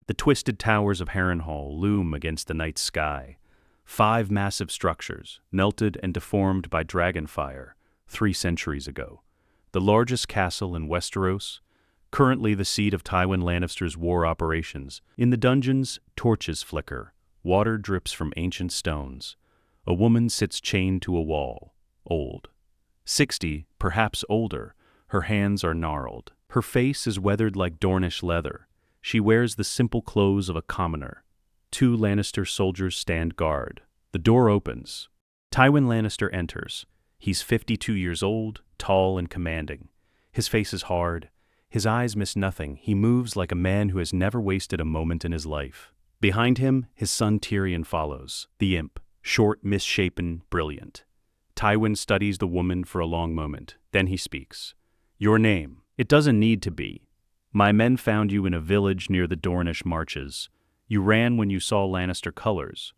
The twisted towers of Harrenhal loom against the night sky. 5 massive structures, melted and deformed by dragonfire 3 centuries ago. The largest castle in Westeros, currently the seat of Tywin Lannister's war operations. In the dungeons, torches flicker. Water drips from ancient stones. A woman sits chained to a wall, old. 60, perhaps older. Her hands are gnarled. Her face is weathered like Dornish leather. She wears the simple clothes of a commoner. 2 Lannister soldiers stand guard. The door opens. Tywin Lannister enters. He's 52 years old, tall and commanding. His face is hard. His eyes miss nothing. He moves like a man who has never wasted a moment in his life. Behind him, his son Tyrion follows, the imp, short, misshapen, brilliant. Tywin studies the woman for a long moment. Then he speaks. Your name. It doesn't need to be. My men found you in a village near the Dornish marches. You ran when you saw Lannister colors.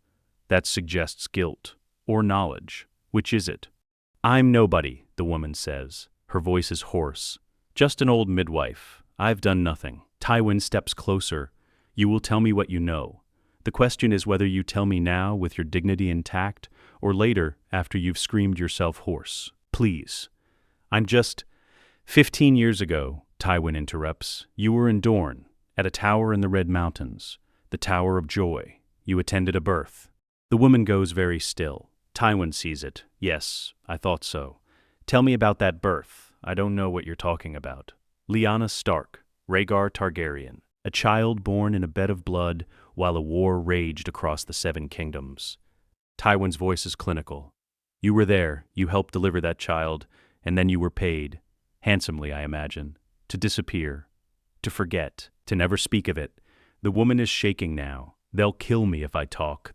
That suggests guilt, or knowledge. Which is it? I'm nobody, the woman says. Her voice is hoarse. Just an old midwife. I've done nothing. Tywin steps closer. You will tell me what you know. The question is whether you tell me now with your dignity intact, or later after you've screamed yourself hoarse. Please. I'm just... 15 years ago, Tywin interrupts, you were in Dorne, at a tower in the Red Mountains, the Tower of Joy. You attended a birth. The woman goes very still. Tywin sees it. Yes, I thought so. Tell me about that birth. I don't know what you're talking about. Lyanna Stark, Rhaegar Targaryen, a child born in a bed of blood while a war raged across the 7 kingdoms. Tywin's voice is clinical. You were there, you helped deliver that child, and then you were paid, handsomely I imagine, to disappear, to forget, to never speak of it. The woman is shaking now. They'll kill me if I talk.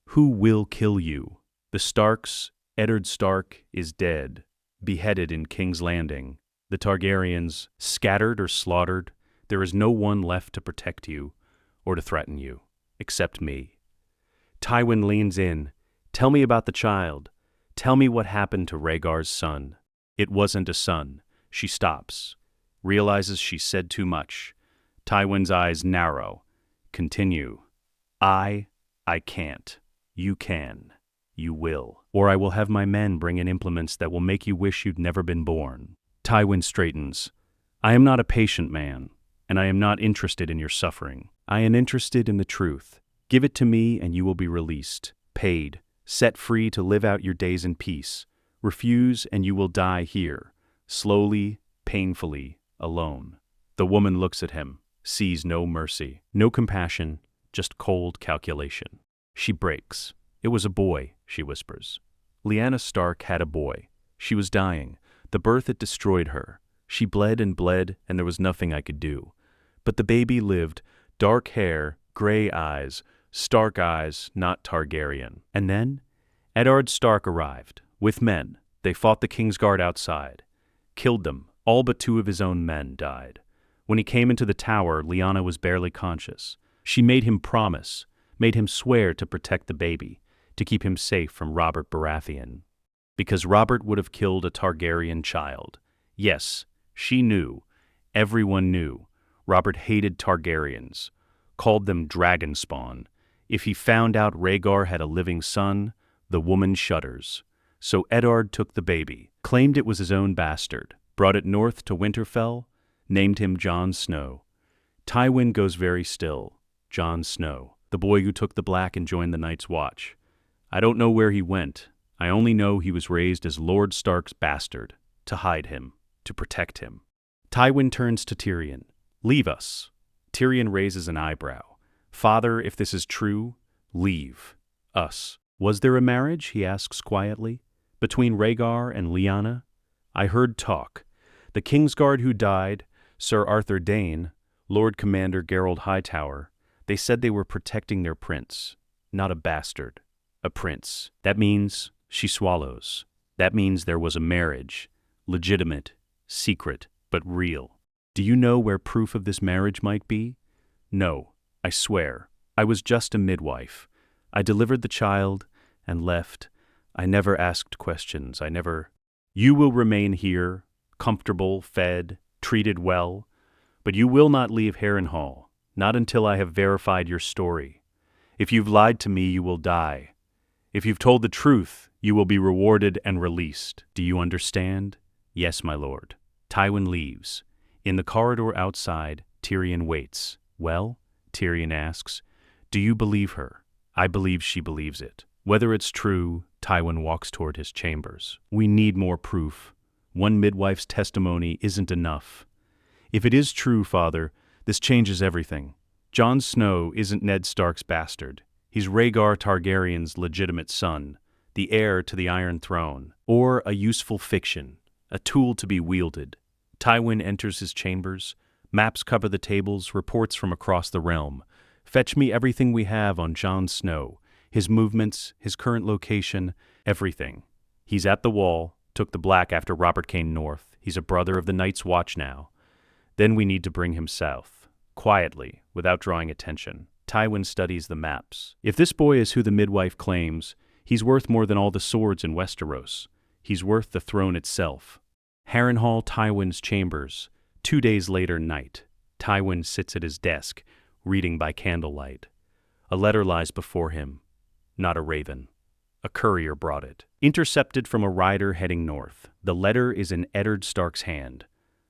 Who will kill you? The Starks, Eddard Stark, is dead, beheaded in King's Landing. The Targaryens, scattered or slaughtered. There is no one left to protect you, or to threaten you, except me. Tywin leans in. Tell me about the child. Tell me what happened to Rhaegar's son. It wasn't a son. She stops. Realizes she said too much. Tywin's eyes narrow. Continue. I can't. You can. You will. Or I will have my men bring in implements that will make you wish you'd never been born. Tywin straightens. I am not a patient man, and I am not interested in your suffering. I am interested in the truth. Give it to me and you will be released, paid, set free to live out your days in peace. Refuse and you will die here, slowly, painfully, alone. The woman looks at him, sees no mercy, no compassion, just cold calculation. She breaks. It was a boy, she whispers. Lyanna Stark had a boy. She was dying. The birth had destroyed her. She bled, and there was nothing I could do. But the baby lived, dark hair, gray eyes, Stark eyes, not Targaryen. And then, Eddard Stark arrived, with men. They fought the Kingsguard outside. Killed them. All but 2 of his own men died. When he came into the tower, Lyanna was barely conscious. She made him promise, made him swear to protect the baby, to keep him safe from Robert Baratheon. Because Robert would have killed a Targaryen child. Yes, she knew. Everyone knew. Robert hated Targaryens, called them dragon spawn. If he found out Rhaegar had a living son, the woman shudders. So Eddard took the baby, claimed it was his own bastard, brought it north to Winterfell, named him Jon Snow. Tywin goes very still. Jon Snow, the boy who took the black and joined the Night's Watch. I don't know where he went. I only know he was raised as Lord Stark's bastard, to hide him, to protect him. Tywin turns to Tyrion. Leave us. Tyrion raises an eyebrow. Father, if this is true, leave us. Was there a marriage, he asks quietly, between Rhaegar and Lyanna? I heard talk. The Kingsguard who died, Sir Arthur Dayne, Lord Commander Gerald Hightower, they said they were protecting their prince, not a bastard, a prince. That means, she swallows, that means there was a marriage, legitimate, secret, but real. Do you know where proof of this marriage might be? No, I swear. I was just a midwife. I delivered the child and left. I never asked questions. You will remain here, comfortable, fed, treated well, but you will not leave Harrenhal. Not until I have verified your story. If you've lied to me, you will die. If you've told the truth, you will be rewarded and released. Do you understand? Yes, my lord. Tywin leaves. In the corridor outside, Tyrion waits. Well, Tyrion asks, do you believe her? I believe she believes it. Whether it's true, Tywin walks toward his chambers. We need more proof. One midwife's testimony isn't enough. If it is true, Father, this changes everything. Jon Snow isn't Ned Stark's bastard. He's Rhaegar Targaryen's legitimate son, the heir to the Iron Throne, or a useful fiction, a tool to be wielded. Tywin enters his chambers. Maps cover the tables, reports from across the realm. Fetch me everything we have on Jon Snow, his movements, his current location, everything. He's at the Wall, took the Black after Robert came north. He's a brother of the Night's Watch now. Then we need to bring him south, quietly, without drawing attention. Tywin studies the maps. If this boy is who the midwife claims, he's worth more than all the swords in Westeros. He's worth the throne itself. Harrenhal Tywin's chambers. 2 days later, night. Tywin sits at his desk, reading by candlelight. A letter lies before him. Not a raven. A courier brought it. Intercepted from a rider heading north. The letter is in Eddard Stark's hand,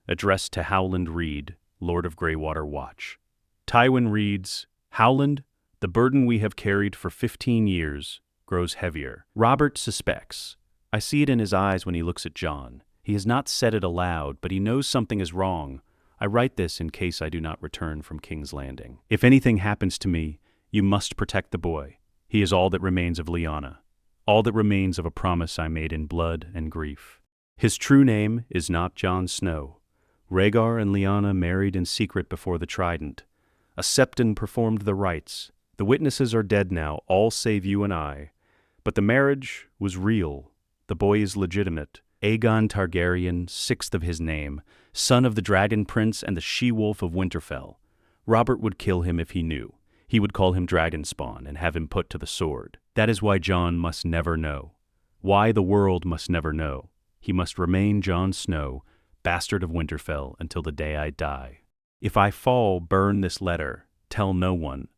addressed to Howland Reed, Lord of Greywater Watch. Tywin reads, Howland, the burden we have carried for 15 years grows heavier. Robert suspects. I see it in his eyes when he looks at Jon. He has not said it aloud, but he knows something is wrong. I write this in case I do not return from King's Landing. If anything happens to me, you must protect the boy. He is all that remains of Lyanna, all that remains of a promise I made in blood and grief. His true name is not Jon Snow. Rhaegar and Lyanna married in secret before the Trident. A septon performed the rites. The witnesses are dead now, all save you and I. But the marriage was real. The boy is legitimate. Aegon Targaryen, sixth of his name, son of the Dragon Prince and the she-wolf of Winterfell. Robert would kill him if he knew. He would call him Dragonspawn and have him put to the sword. That is why Jon must never know. Why the world must never know. He must remain Jon Snow, bastard of Winterfell, until the day I die. If I fall, burn this letter. Tell no one.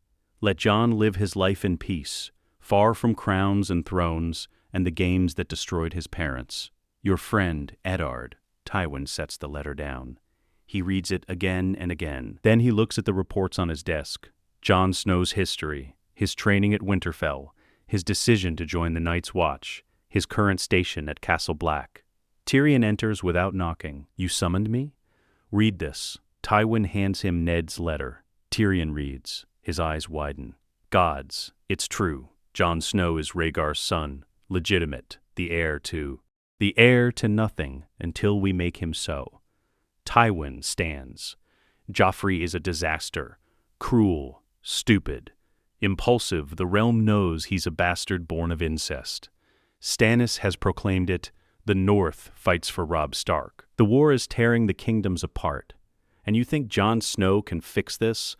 Let Jon live his life in peace, far from crowns and thrones and the games that destroyed his parents. Your friend, Eddard. Tywin sets the letter down. He reads it again and again. Then he looks at the reports on his desk. Jon Snow's history, his training at Winterfell, his decision to join the Night's Watch, his current station at Castle Black. Tyrion enters without knocking. You summoned me? Read this. Tywin hands him Ned's letter. Tyrion reads. His eyes widen. Gods, it's true. Jon Snow is Rhaegar's son, legitimate, the heir to nothing until we make him so. Tywin stands. Joffrey is a disaster. Cruel, stupid, impulsive. The realm knows he's a bastard born of incest. Stannis has proclaimed it. The North fights for Robb Stark. The war is tearing the kingdoms apart. And you think Jon Snow can fix this?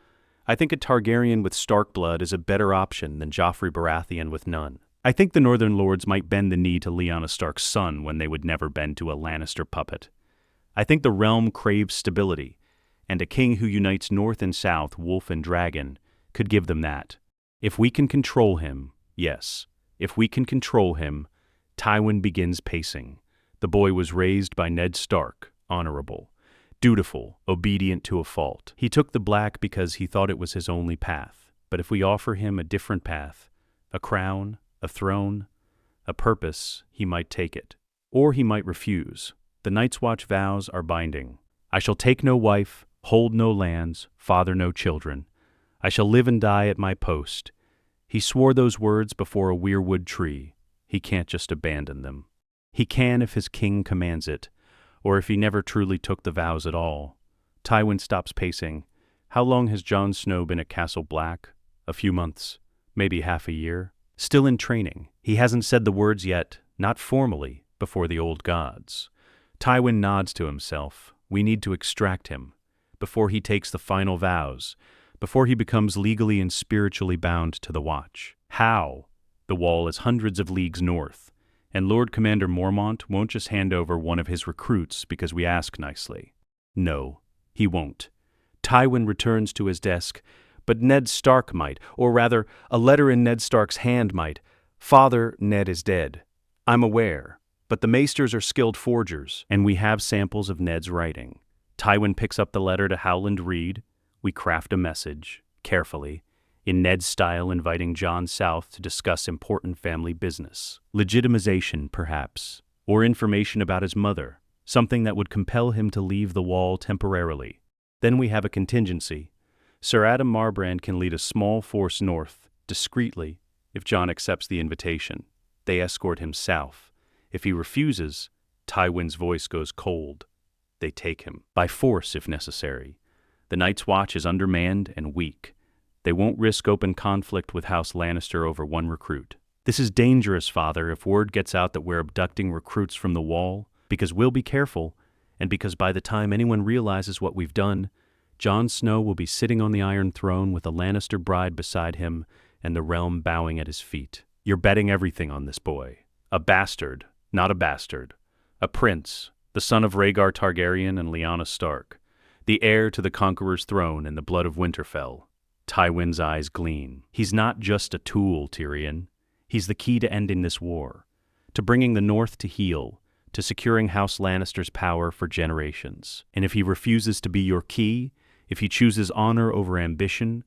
I think a Targaryen with Stark blood is a better option than Joffrey Baratheon with none. I think the Northern Lords might bend the knee to Lyanna Stark's son when they would never bend to a Lannister puppet. I think the realm craves stability, and a king who unites North and South, wolf and dragon, could give them that. If we can control him, yes, if we can control him, Tywin begins pacing. The boy was raised by Ned Stark, honorable, dutiful, obedient to a fault. He took the Black because he thought it was his only path. But if we offer him a different path, a crown, a throne, a purpose, he might take it. Or he might refuse. The Night's Watch vows are binding. I shall take no wife, hold no lands, father no children. I shall live and die at my post. He swore those words before a weirwood tree. He can't just abandon them. He can if his king commands it, or if he never truly took the vows at all. Tywin stops pacing. How long has Jon Snow been at Castle Black? A few months, maybe half a year. Still in training. He hasn't said the words yet, not formally, before the old gods. Tywin nods to himself. We need to extract him, before he takes the final vows, before he becomes legally and spiritually bound to the Watch. How? The Wall is hundreds of leagues north, and Lord Commander Mormont won't just hand over one of his recruits because we ask nicely. No, he won't. Tywin returns to his desk. But Ned Stark might, or rather, a letter in Ned Stark's hand might. Father, Ned is dead. I'm aware, but the maesters are skilled forgers, and we have samples of Ned's writing. Tywin picks up the letter to Howland Reed. We craft a message, carefully, in Ned's style, inviting Jon South to discuss important family business. Legitimization, perhaps, or information about his mother, something that would compel him to leave the wall temporarily. Then we have a contingency. Sir Adam Marbrand can lead a small force north, discreetly, if Jon accepts the invitation. They escort him south. If he refuses, Tywin's voice goes cold. They take him, by force if necessary. The Night's Watch is undermanned and weak. They won't risk open conflict with House Lannister over one recruit. This is dangerous, Father, if word gets out that we're abducting recruits from the Wall, because we'll be careful, and because by the time anyone realizes what we've done, Jon Snow will be sitting on the Iron Throne with a Lannister bride beside him and the realm bowing at his feet. You're betting everything on this boy. A bastard, not a bastard. A prince, the son of Rhaegar Targaryen and Lyanna Stark. The heir to the Conqueror's throne and the blood of Winterfell. Tywin's eyes gleam. He's not just a tool, Tyrion. He's the key to ending this war, to bringing the North to heel, to securing House Lannister's power for generations. And if he refuses to be your key, if he chooses honor over ambition,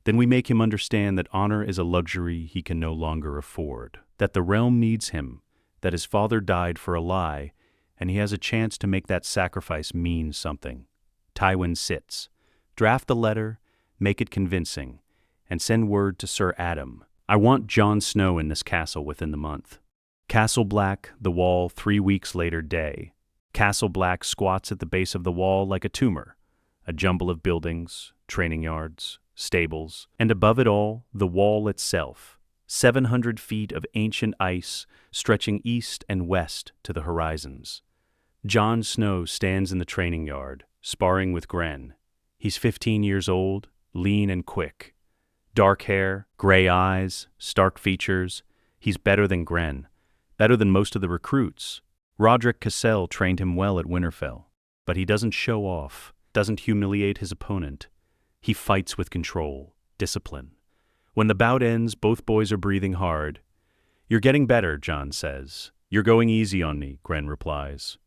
then we make him understand that honor is a luxury he can no longer afford, that the realm needs him, that his father died for a lie, and he has a chance to make that sacrifice mean something. Tywin sits. Draft the letter, make it convincing, and send word to Sir Adam. I want Jon Snow in this castle within the month. Castle Black, the Wall, 3 weeks later day. Castle Black squats at the base of the wall like a tumor. A jumble of buildings, training yards, stables, and above it all, the wall itself. 700 feet of ancient ice stretching east and west to the horizons. Jon Snow stands in the training yard, sparring with Gren. He's 15 years old, lean and quick. Dark hair, gray eyes, stark features. He's better than Gren, better than most of the recruits. Roderick Cassell trained him well at Winterfell, but he doesn't show off, doesn't humiliate his opponent. He fights with control, discipline. When the bout ends, both boys are breathing hard. You're getting better, Jon says. You're going easy on me, Gren replies.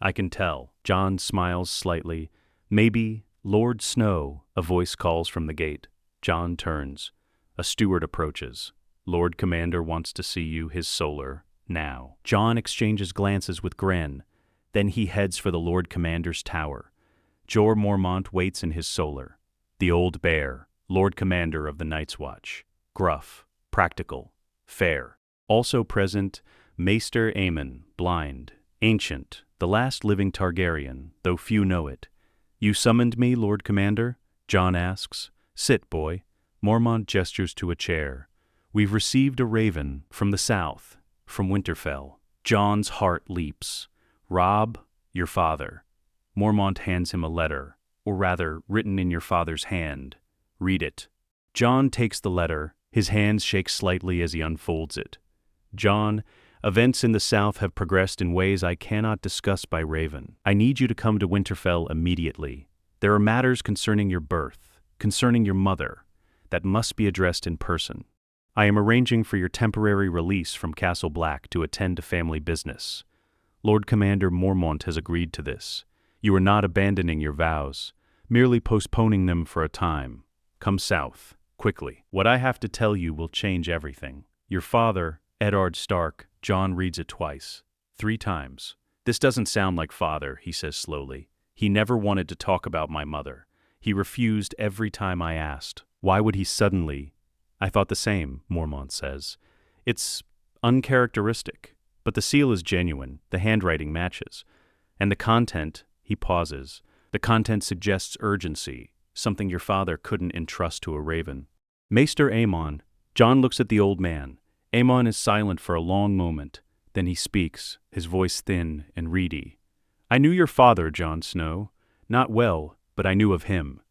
I can tell. Jon smiles slightly. Maybe, Lord Snow, a voice calls from the gate. Jon turns. A steward approaches. Lord Commander wants to see you, his solar, now. Jon exchanges glances with Gren. Then he heads for the Lord Commander's tower. Jorah Mormont waits in his solar. The old bear, Lord Commander of the Night's Watch. Gruff, practical, fair. Also present, Maester Aemon, blind, ancient, the last living Targaryen, though few know it. You summoned me, Lord Commander? Jon asks. Sit, boy. Mormont gestures to a chair. We've received a raven from the south, from Winterfell. Jon's heart leaps. Robb, your father. Mormont hands him a letter, or rather, written in your father's hand. Read it. Jon takes the letter. His hands shake slightly as he unfolds it. Jon, events in the south have progressed in ways I cannot discuss by Raven. I need you to come to Winterfell immediately. There are matters concerning your birth, concerning your mother, that must be addressed in person. I am arranging for your temporary release from Castle Black to attend to family business. Lord Commander Mormont has agreed to this. You are not abandoning your vows, merely postponing them for a time. Come south, quickly. What I have to tell you will change everything. Your father, Eddard Stark, Jon reads it twice, 3 times. This doesn't sound like father, he says slowly. He never wanted to talk about my mother. He refused every time I asked. Why would he suddenly? I thought the same, Mormont says. It's uncharacteristic, but the seal is genuine, the handwriting matches. And the content, he pauses. The content suggests urgency, something your father couldn't entrust to a raven. Maester Aemon, Jon looks at the old man. Aemon is silent for a long moment. Then he speaks, his voice thin and reedy. I knew your father, Jon Snow. Not well, but I knew of him.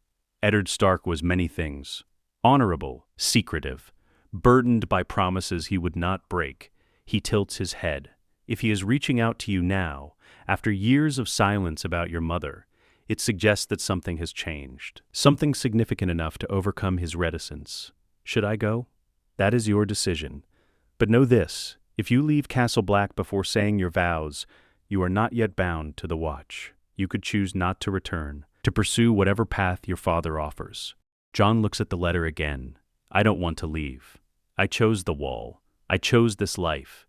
Eddard Stark was many things. Honorable, secretive, burdened by promises he would not break. He tilts his head. If he is reaching out to you now, after years of silence about your mother, It suggests that something has changed. Something significant enough to overcome his reticence. Should I go? That is your decision. But know this, if you leave Castle Black before saying your vows, you are not yet bound to the Watch. You could choose not to return, to pursue whatever path your father offers. Jon looks at the letter again. I don't want to leave. I chose the Wall. I chose this life.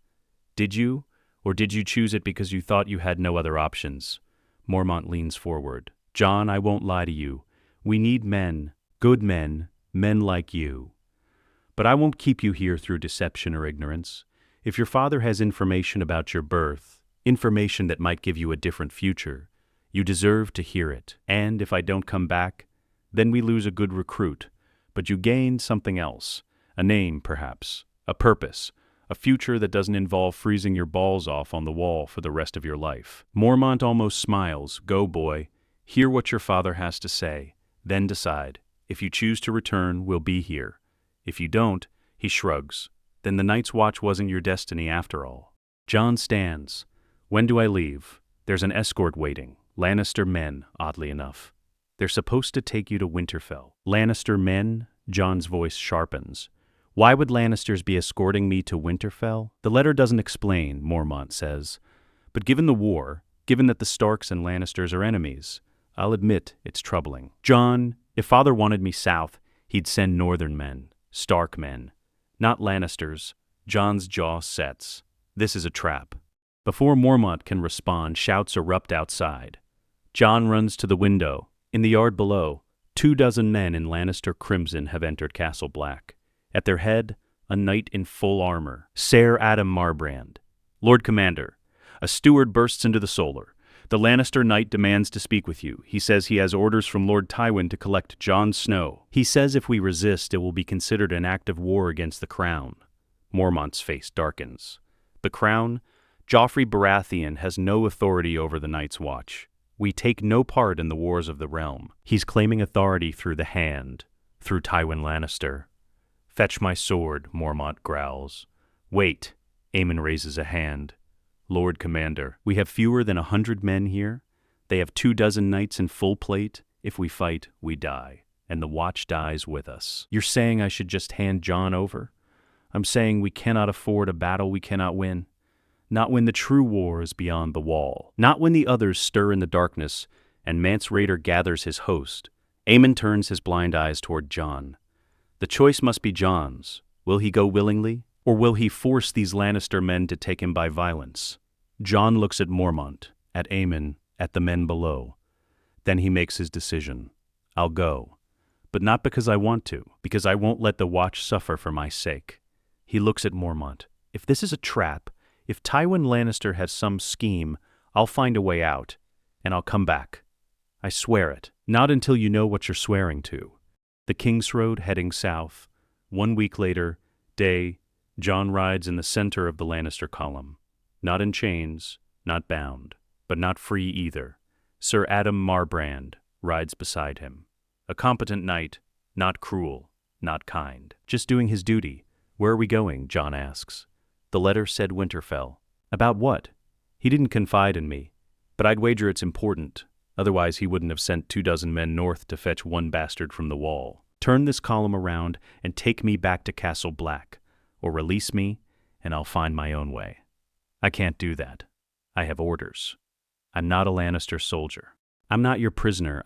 Did you? Or did you choose it because you thought you had no other options? Mormont leans forward. Jon, I won't lie to you. We need men, good men, men like you. But I won't keep you here through deception or ignorance. If your father has information about your birth, information that might give you a different future, you deserve to hear it. And if I don't come back, then we lose a good recruit. But you gain something else. A name, perhaps. A purpose. A future that doesn't involve freezing your balls off on the wall for the rest of your life. Mormont almost smiles. Go, boy. Hear what your father has to say. Then decide. If you choose to return, we'll be here. If you don't, he shrugs. Then the Night's Watch wasn't your destiny after all. Jon stands. When do I leave? There's an escort waiting. Lannister men, oddly enough. They're supposed to take you to Winterfell. Lannister men? Jon's voice sharpens. Why would Lannisters be escorting me to Winterfell? The letter doesn't explain, Mormont says. But given the war, given that the Starks and Lannisters are enemies, I'll admit it's troubling. Jon, if father wanted me south, he'd send northern men, Stark men. Not Lannisters. Jon's jaw sets. This is a trap. Before Mormont can respond, shouts erupt outside. Jon runs to the window. In the yard below, 24 men in Lannister crimson have entered Castle Black. At their head, a knight in full armor, Ser Adam Marbrand. Lord Commander, a steward bursts into the solar. The Lannister knight demands to speak with you. He says he has orders from Lord Tywin to collect Jon Snow. He says if we resist, it will be considered an act of war against the crown. Mormont's face darkens. The crown? Joffrey Baratheon has no authority over the Night's Watch. We take no part in the wars of the realm. He's claiming authority through the hand, through Tywin Lannister. Fetch my sword, Mormont growls. Wait, Aemon raises a hand. Lord Commander, we have fewer than 100 men here. They have 24 knights in full plate. If we fight, we die, and the Watch dies with us. You're saying I should just hand Jon over? I'm saying we cannot afford a battle we cannot win. Not when the true war is beyond the wall. Not when the others stir in the darkness and Mance Rayder gathers his host. Aemon turns his blind eyes toward Jon. The choice must be Jon's. Will he go willingly, or will he force these Lannister men to take him by violence? Jon looks at Mormont, at Aemon, at the men below. Then he makes his decision. I'll go. But not because I want to, because I won't let the Watch suffer for my sake. He looks at Mormont. If this is a trap, if Tywin Lannister has some scheme, I'll find a way out, and I'll come back. I swear it. Not until you know what you're swearing to. The King's Road heading south. 1 week later, day, Jon rides in the center of the Lannister column. Not in chains, not bound, but not free either. Ser Adam Marbrand rides beside him. A competent knight, not cruel, not kind. Just doing his duty. Where are we going? Jon asks. The letter said Winterfell. About what? He didn't confide in me, but I'd wager it's important. Otherwise he wouldn't have sent 24 men north to fetch one bastard from the wall. Turn this column around and take me back to Castle Black, or release me, and I'll find my own way. I can't do that. I have orders. I'm not a Lannister soldier. I'm not your prisoner.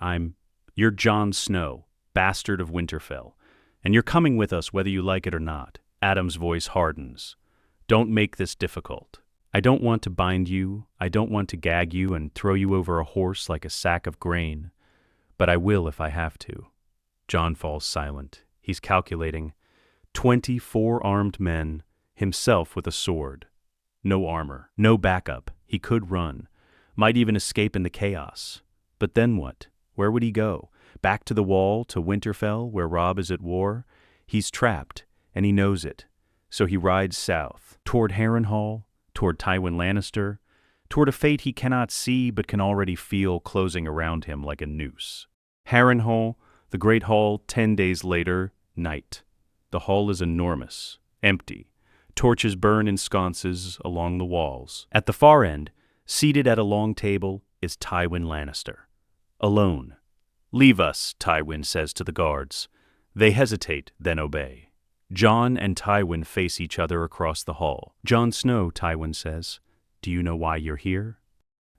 You're Jon Snow, bastard of Winterfell, and you're coming with us whether you like it or not. Adam's voice hardens. Don't make this difficult. I don't want to bind you, I don't want to gag you and throw you over a horse like a sack of grain, but I will if I have to. Jon falls silent. He's calculating. 24 armed men, himself with a sword. No armor, no backup. He could run, might even escape in the chaos. But then what? Where would he go? Back to the wall, to Winterfell, where Robb is at war? He's trapped, and he knows it. So he rides south, toward Harrenhal, toward Tywin Lannister, toward a fate he cannot see but can already feel closing around him like a noose. Harrenhal, the great hall, 10 days later, night. The hall is enormous, empty. Torches burn in sconces along the walls. At the far end, seated at a long table, is Tywin Lannister. alone. "Leave us," Tywin says to the guards. They hesitate, then obey. Jon and Tywin face each other across the hall. "Jon Snow," Tywin says, "do you know why you're here?"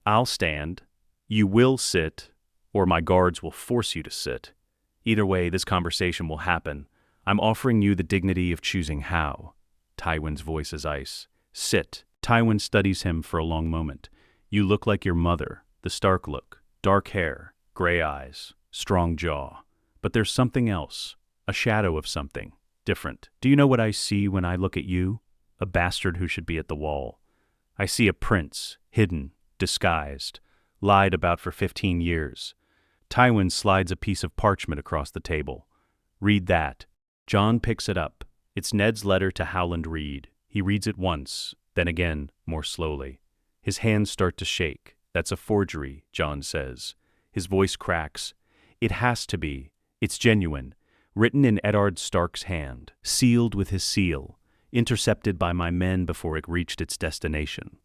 "I'll stand. You will sit, or my guards will force you to sit. Either way, this conversation will happen. I'm offering you the dignity of choosing how." Tywin's voice is ice. "Sit." Tywin studies him for a long moment. "You look like your mother, the Stark look. Dark hair, gray eyes, strong jaw. But there's something else, a shadow of something, different. Do you know what I see when I look at you? A bastard who should be at the wall. I see a prince, hidden, disguised, lied about for 15 years. Tywin slides a piece of parchment across the table. "Read that." Jon picks it up. It's Ned's letter to Howland Reed. He reads it once, then again, more slowly. His hands start to shake. "That's a forgery," Jon says. His voice cracks. "It has to be. It's genuine. Written in Eddard Stark's hand. Sealed with his seal. Intercepted by my men before it reached its destination."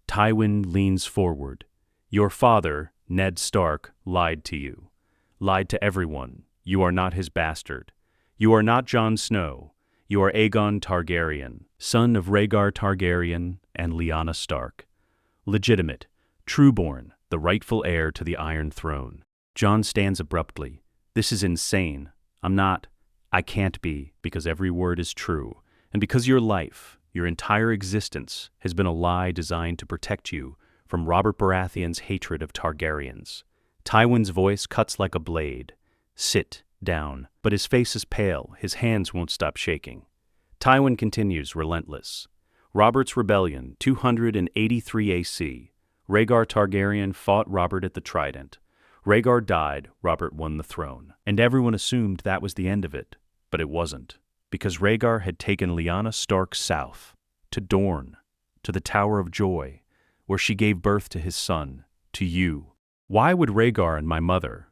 Tywin leans forward. "Your father, Ned Stark, lied to you. Lied to everyone. You are not his bastard. You are not Jon Snow. You are Aegon Targaryen, son of Rhaegar Targaryen and Lyanna Stark. Legitimate, trueborn, the rightful heir to the Iron Throne." Jon stands abruptly. "This is insane. I can't be, because every word is true. And because your life, your entire existence, has been a lie designed to protect you from Robert Baratheon's hatred of Targaryens." Tywin's voice cuts like a blade. "Sit down." But his face is pale, his hands won't stop shaking. Tywin continues, relentless. "Robert's Rebellion, 283 AC. Rhaegar Targaryen fought Robert at the Trident. Rhaegar died, Robert won the throne. And everyone assumed that was the end of it. But it wasn't. Because Rhaegar had taken Lyanna Stark south, to Dorne, to the Tower of Joy, where she gave birth to his son, to you. Why would Rhaegar and my mother,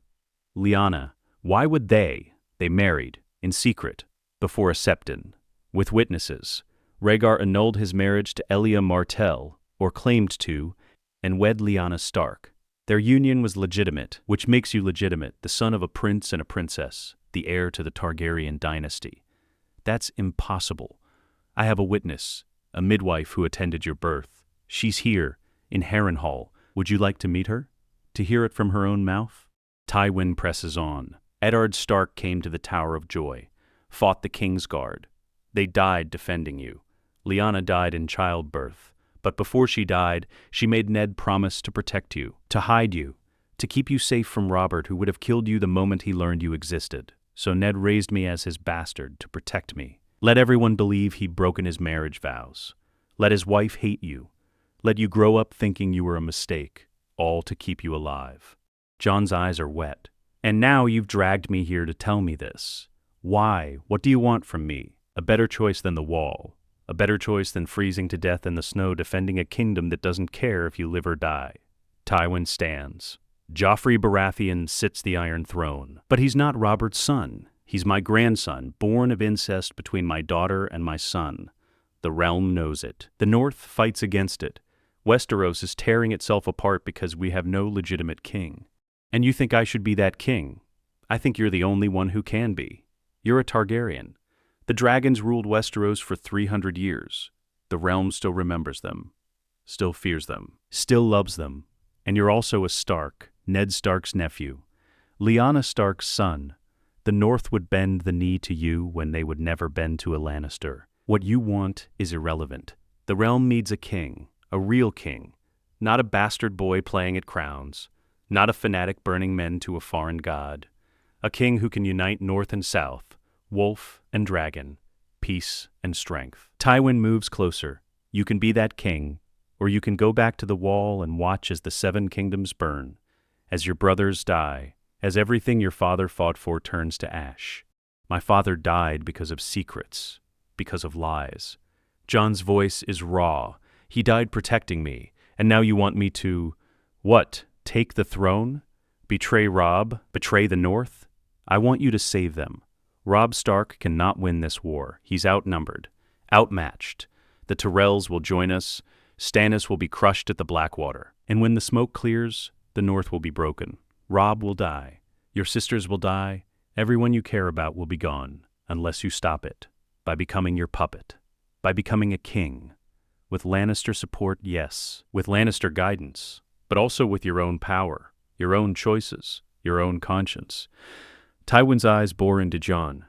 Lyanna, why would they married, in secret, before a septon, with witnesses. Rhaegar annulled his marriage to Elia Martell, or claimed to, and wed Lyanna Stark. Their union was legitimate, which makes you legitimate, the son of a prince and a princess, the heir to the Targaryen dynasty. That's impossible. I have a witness, a midwife who attended your birth. She's here, in Harrenhal. Would you like to meet her? To hear it from her own mouth?" Tywin presses on. "Eddard Stark came to the Tower of Joy, fought the King's Guard. They died defending you. Lyanna died in childbirth, but before she died, she made Ned promise to protect you, to hide you, to keep you safe from Robert, who would have killed you the moment he learned you existed. So Ned raised me as his bastard to protect me. Let everyone believe he'd broken his marriage vows. Let his wife hate you. Let you grow up thinking you were a mistake, all to keep you alive." Jon's eyes are wet. "And now you've dragged me here to tell me this. Why? What do you want from me? A better choice than the wall. A better choice than freezing to death in the snow defending a kingdom that doesn't care if you live or die." Tywin stands. "Joffrey Baratheon sits the Iron Throne. But he's not Robert's son. He's my grandson, born of incest between my daughter and my son. The realm knows it. The North fights against it. Westeros is tearing itself apart because we have no legitimate king. And you think I should be that king? I think you're the only one who can be. You're a Targaryen. The dragons ruled Westeros for 300 years. The realm still remembers them, still fears them, still loves them. And you're also a Stark, Ned Stark's nephew. Lyanna Stark's son. The North would bend the knee to you when they would never bend to a Lannister. What you want is irrelevant. The realm needs a king, a real king, not a bastard boy playing at crowns, not a fanatic burning men to a foreign god. A king who can unite North and South, wolf and dragon, peace and strength." Tywin moves closer. "You can be that king, or you can go back to the wall and watch as the 7 kingdoms burn, as your brothers die, as everything your father fought for turns to ash. My father died because of secrets, because of lies. Jon's voice is raw. He died protecting me, and now you want me to, what, take the throne? Betray Robb? Betray the North? I want you to save them. Robb Stark cannot win this war. He's outnumbered, outmatched. The Tyrells will join us. Stannis will be crushed at the Blackwater. And when the smoke clears, the North will be broken. Robb will die. Your sisters will die. Everyone you care about will be gone, unless you stop it, by becoming your puppet, by becoming a king. With Lannister support, yes. With Lannister guidance, but also with your own power, your own choices, your own conscience. Tywin's eyes bore into Jon.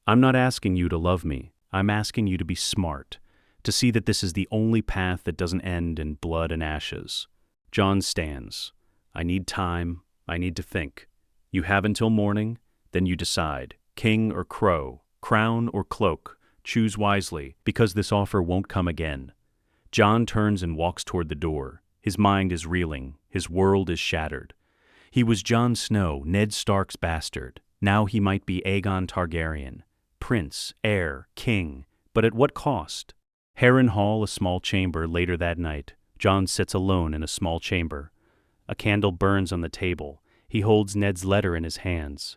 I'm not asking you to love me. I'm asking you to be smart, to see that this is the only path that doesn't end in blood and ashes. Jon stands. I need time. I need to think. You have until morning, then you decide. King or crow, crown or cloak. Choose wisely, because this offer won't come again. Jon turns and walks toward the door. His mind is reeling. His world is shattered. He was Jon Snow, Ned Stark's bastard. Now he might be Aegon Targaryen. Prince, heir, king. But at what cost? Harrenhal, a small chamber, later that night. Jon sits alone in a small chamber. A candle burns on the table. He holds Ned's letter in his hands.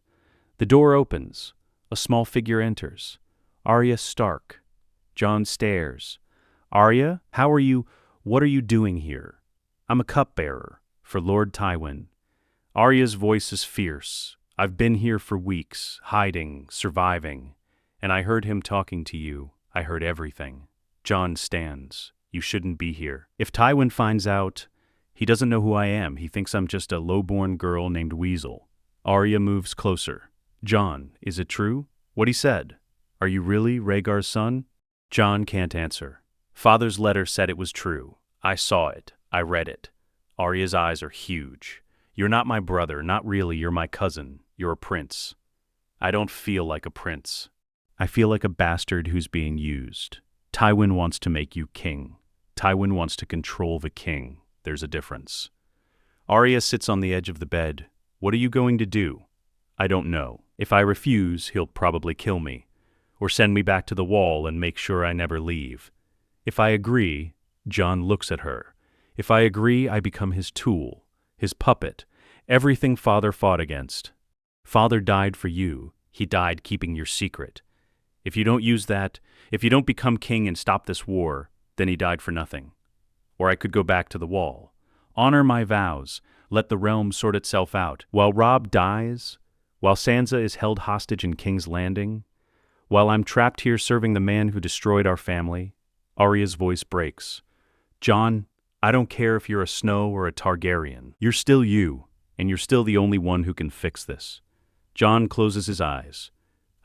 The door opens. A small figure enters. Arya Stark. Jon stares. Arya, how are you? What are you doing here? I'm a cupbearer for Lord Tywin. Arya's voice is fierce. I've been here for weeks, hiding, surviving. And I heard him talking to you. I heard everything. Jon stands. You shouldn't be here. If Tywin finds out, he doesn't know who I am. He thinks I'm just a low-born girl named Weasel. Arya moves closer. Jon, is it true? What he said? Are you really Rhaegar's son? Jon can't answer. Father's letter said it was true. I saw it. I read it. Arya's eyes are huge. You're not my brother. Not really. You're my cousin. You're a prince. I don't feel like a prince. I feel like a bastard who's being used. Tywin wants to make you king. Tywin wants to control the king. There's a difference. Arya sits on the edge of the bed. What are you going to do? I don't know. If I refuse, he'll probably kill me, or send me back to the wall and make sure I never leave. If I agree, Jon looks at her. If I agree, I become his tool, his puppet, everything Father fought against. Father died for you. He died keeping your secret. If you don't use that, if you don't become king and stop this war, then he died for nothing. Or I could go back to the wall. Honor my vows. Let the realm sort itself out. While Robb dies, while Sansa is held hostage in King's Landing, while I'm trapped here serving the man who destroyed our family, Arya's voice breaks. Jon, I don't care if you're a Snow or a Targaryen. You're still you, and you're still the only one who can fix this. Jon closes his eyes.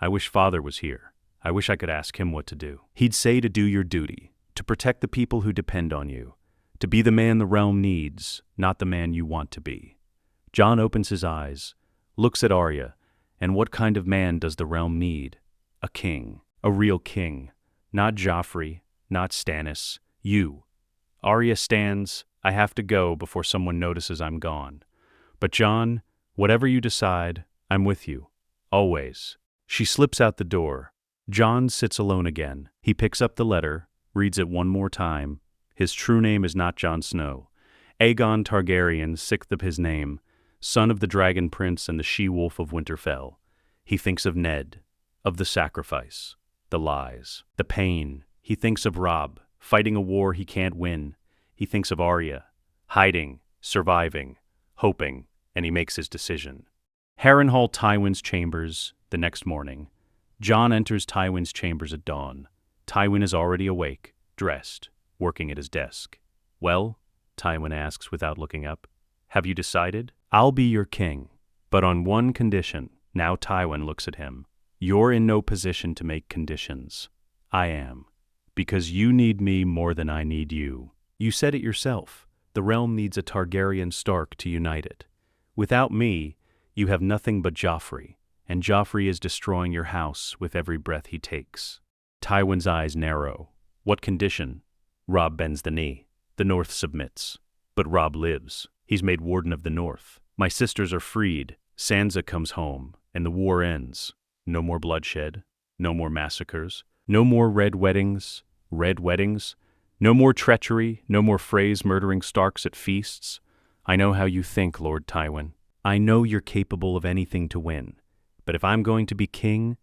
I wish Father was here. I wish I could ask him what to do. He'd say to do your duty, to protect the people who depend on you, to be the man the realm needs, not the man you want to be. Jon opens his eyes, looks at Arya, and what kind of man does the realm need? A king, a real king, not Joffrey, not Stannis, you. Arya stands. I have to go before someone notices I'm gone. But Jon, whatever you decide, I'm with you. Always. She slips out the door. Jon sits alone again. He picks up the letter, reads it one more time. His true name is not Jon Snow. Aegon Targaryen, sixth of his name, son of the Dragon Prince and the She-Wolf of Winterfell. He thinks of Ned, of the sacrifice, the lies, the pain. He thinks of Robb, fighting a war he can't win. He thinks of Arya, hiding, surviving, hoping, and he makes his decision. Harrenhal Tywin's chambers, the next morning. Jon enters Tywin's chambers at dawn. Tywin is already awake, dressed, working at his desk. Well, Tywin asks without looking up, have you decided? I'll be your king, but on one condition. Now Tywin looks at him. You're in no position to make conditions. I am, because you need me more than I need you. You said it yourself. The realm needs a Targaryen Stark to unite it. Without me, you have nothing but Joffrey, and Joffrey is destroying your house with every breath he takes. Tywin's eyes narrow. What condition? Robb bends the knee. The North submits. But Robb lives. He's made Warden of the North. My sisters are freed. Sansa comes home, and the war ends. No more bloodshed. No more massacres. No more red weddings. Red weddings. No more treachery. No more Freys murdering Starks at feasts. I know how you think, Lord Tywin. I know you're capable of anything to win. But if I'm going to be king,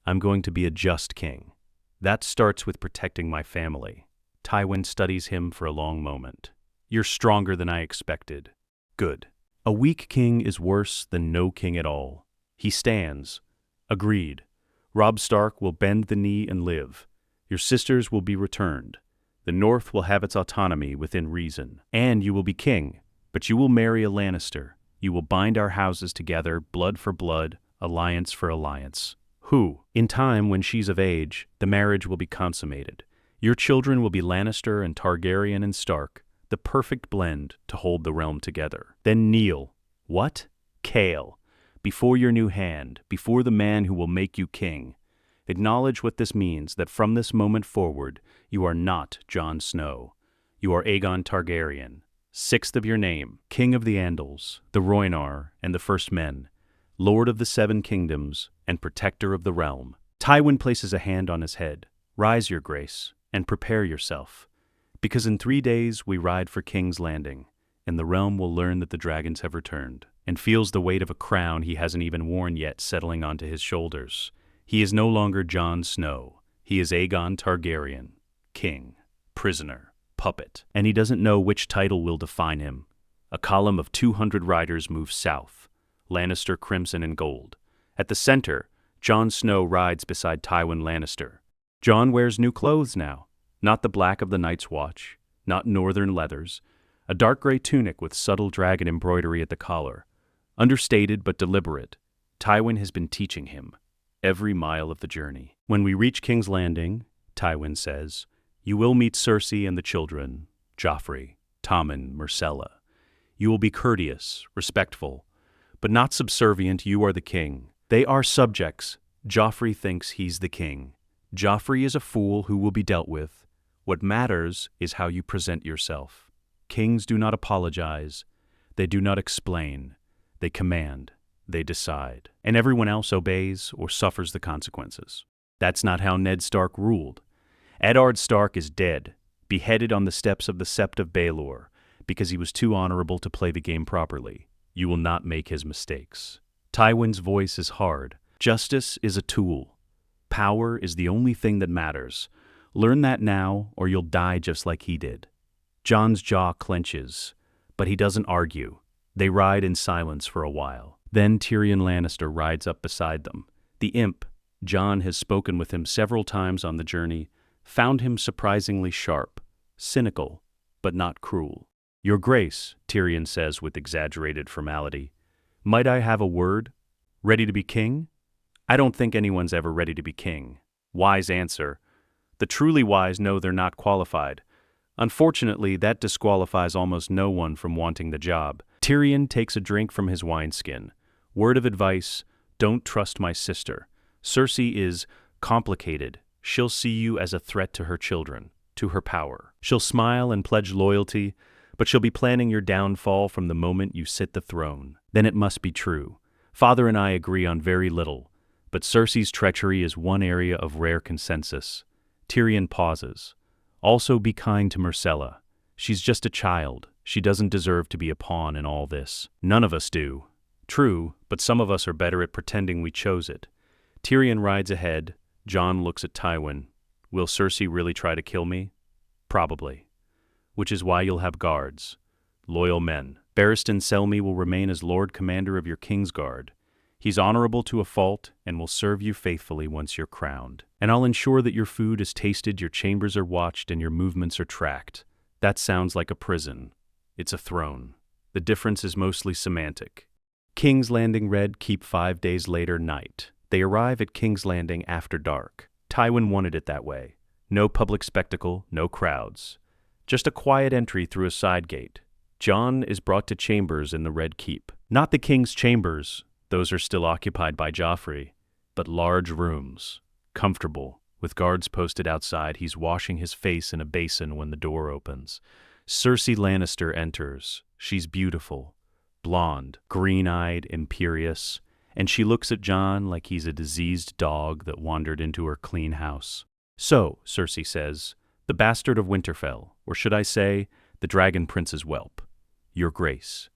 I'm going to be a just king. That starts with protecting my family. Tywin studies him for a long moment. You're stronger than I expected. Good. A weak king is worse than no king at all. He stands. Agreed. Robb Stark will bend the knee and live. Your sisters will be returned. The North will have its autonomy within reason. And you will be king, but you will marry a Lannister. You will bind our houses together, blood for blood, alliance for alliance. Who? In time, when she's of age, the marriage will be consummated. Your children will be Lannister and Targaryen and Stark, the perfect blend to hold the realm together. Then kneel. What? Kale. Before your new hand, before the man who will make you king. Acknowledge what this means, that from this moment forward, you are not Jon Snow. You are Aegon Targaryen, sixth of your name, king of the Andals, the Rhoynar, and the First Men, lord of the Seven Kingdoms, and protector of the realm. Tywin places a hand on his head. Rise, your grace, and prepare yourself. Because in 3 days we ride for King's Landing, and the realm will learn that the dragons have returned, and feels the weight of a crown he hasn't even worn yet settling onto his shoulders. He is no longer Jon Snow. He is Aegon Targaryen, king, prisoner, puppet, and he doesn't know which title will define him. A column of 200 riders moves south, Lannister crimson and gold. At the center, Jon Snow rides beside Tywin Lannister. Jon wears new clothes now, not the black of the Night's Watch, not northern leathers, a dark gray tunic with subtle dragon embroidery at the collar. Understated but deliberate, Tywin has been teaching him every mile of the journey. When we reach King's Landing, Tywin says, you will meet Cersei and the children, Joffrey, Tommen, Myrcella. You will be courteous, respectful, but not subservient. You are the king. They are subjects. Joffrey thinks he's the king. Joffrey is a fool who will be dealt with. What matters is how you present yourself. Kings do not apologize. They do not explain. They command. They decide. And everyone else obeys or suffers the consequences. That's not how Ned Stark ruled. Eddard Stark is dead, beheaded on the steps of the Sept of Baelor, because he was too honorable to play the game properly. You will not make his mistakes. Tywin's voice is hard. Justice is a tool. Power is the only thing that matters. Learn that now, or you'll die just like he did. Jon's jaw clenches, but he doesn't argue. They ride in silence for a while. Then Tyrion Lannister rides up beside them. The imp, Jon has spoken with him several times on the journey, found him surprisingly sharp, cynical, but not cruel. Your Grace, Tyrion says with exaggerated formality, might I have a word? Ready to be king? I don't think anyone's ever ready to be king. Wise answer. The truly wise know they're not qualified. Unfortunately, that disqualifies almost no one from wanting the job. Tyrion takes a drink from his wineskin. Word of advice, don't trust my sister. Cersei is complicated. She'll see you as a threat to her children, to her power. She'll smile and pledge loyalty, but she'll be planning your downfall from the moment you sit the throne. Then it must be true. Father and I agree on very little, but Cersei's treachery is one area of rare consensus. Tyrion pauses. Also be kind to Myrcella. She's just a child. She doesn't deserve to be a pawn in all this. None of us do. True, but some of us are better at pretending we chose it. Tyrion rides ahead. Jon looks at Tywin. Will Cersei really try to kill me? Probably. Which is why you'll have guards. Loyal men. Barristan Selmy will remain as Lord Commander of your Kingsguard. He's honorable to a fault and will serve you faithfully once you're crowned. And I'll ensure that your food is tasted, your chambers are watched, and your movements are tracked. That sounds like a prison. It's a throne. The difference is mostly semantic. King's Landing Red Keep 5 days later night. They arrive at King's Landing after dark. Tywin wanted it that way. No public spectacle, no crowds. Just a quiet entry through a side gate. Jon is brought to chambers in the Red Keep. Not the king's chambers, those are still occupied by Joffrey, but large rooms, comfortable, with guards posted outside. He's washing his face in a basin when the door opens. Cersei Lannister enters. She's beautiful, blonde, green-eyed, imperious, and she looks at Jon like he's a diseased dog that wandered into her clean house. So, Cersei says, the bastard of Winterfell, or should I say, the Dragon Prince's whelp. Your Grace.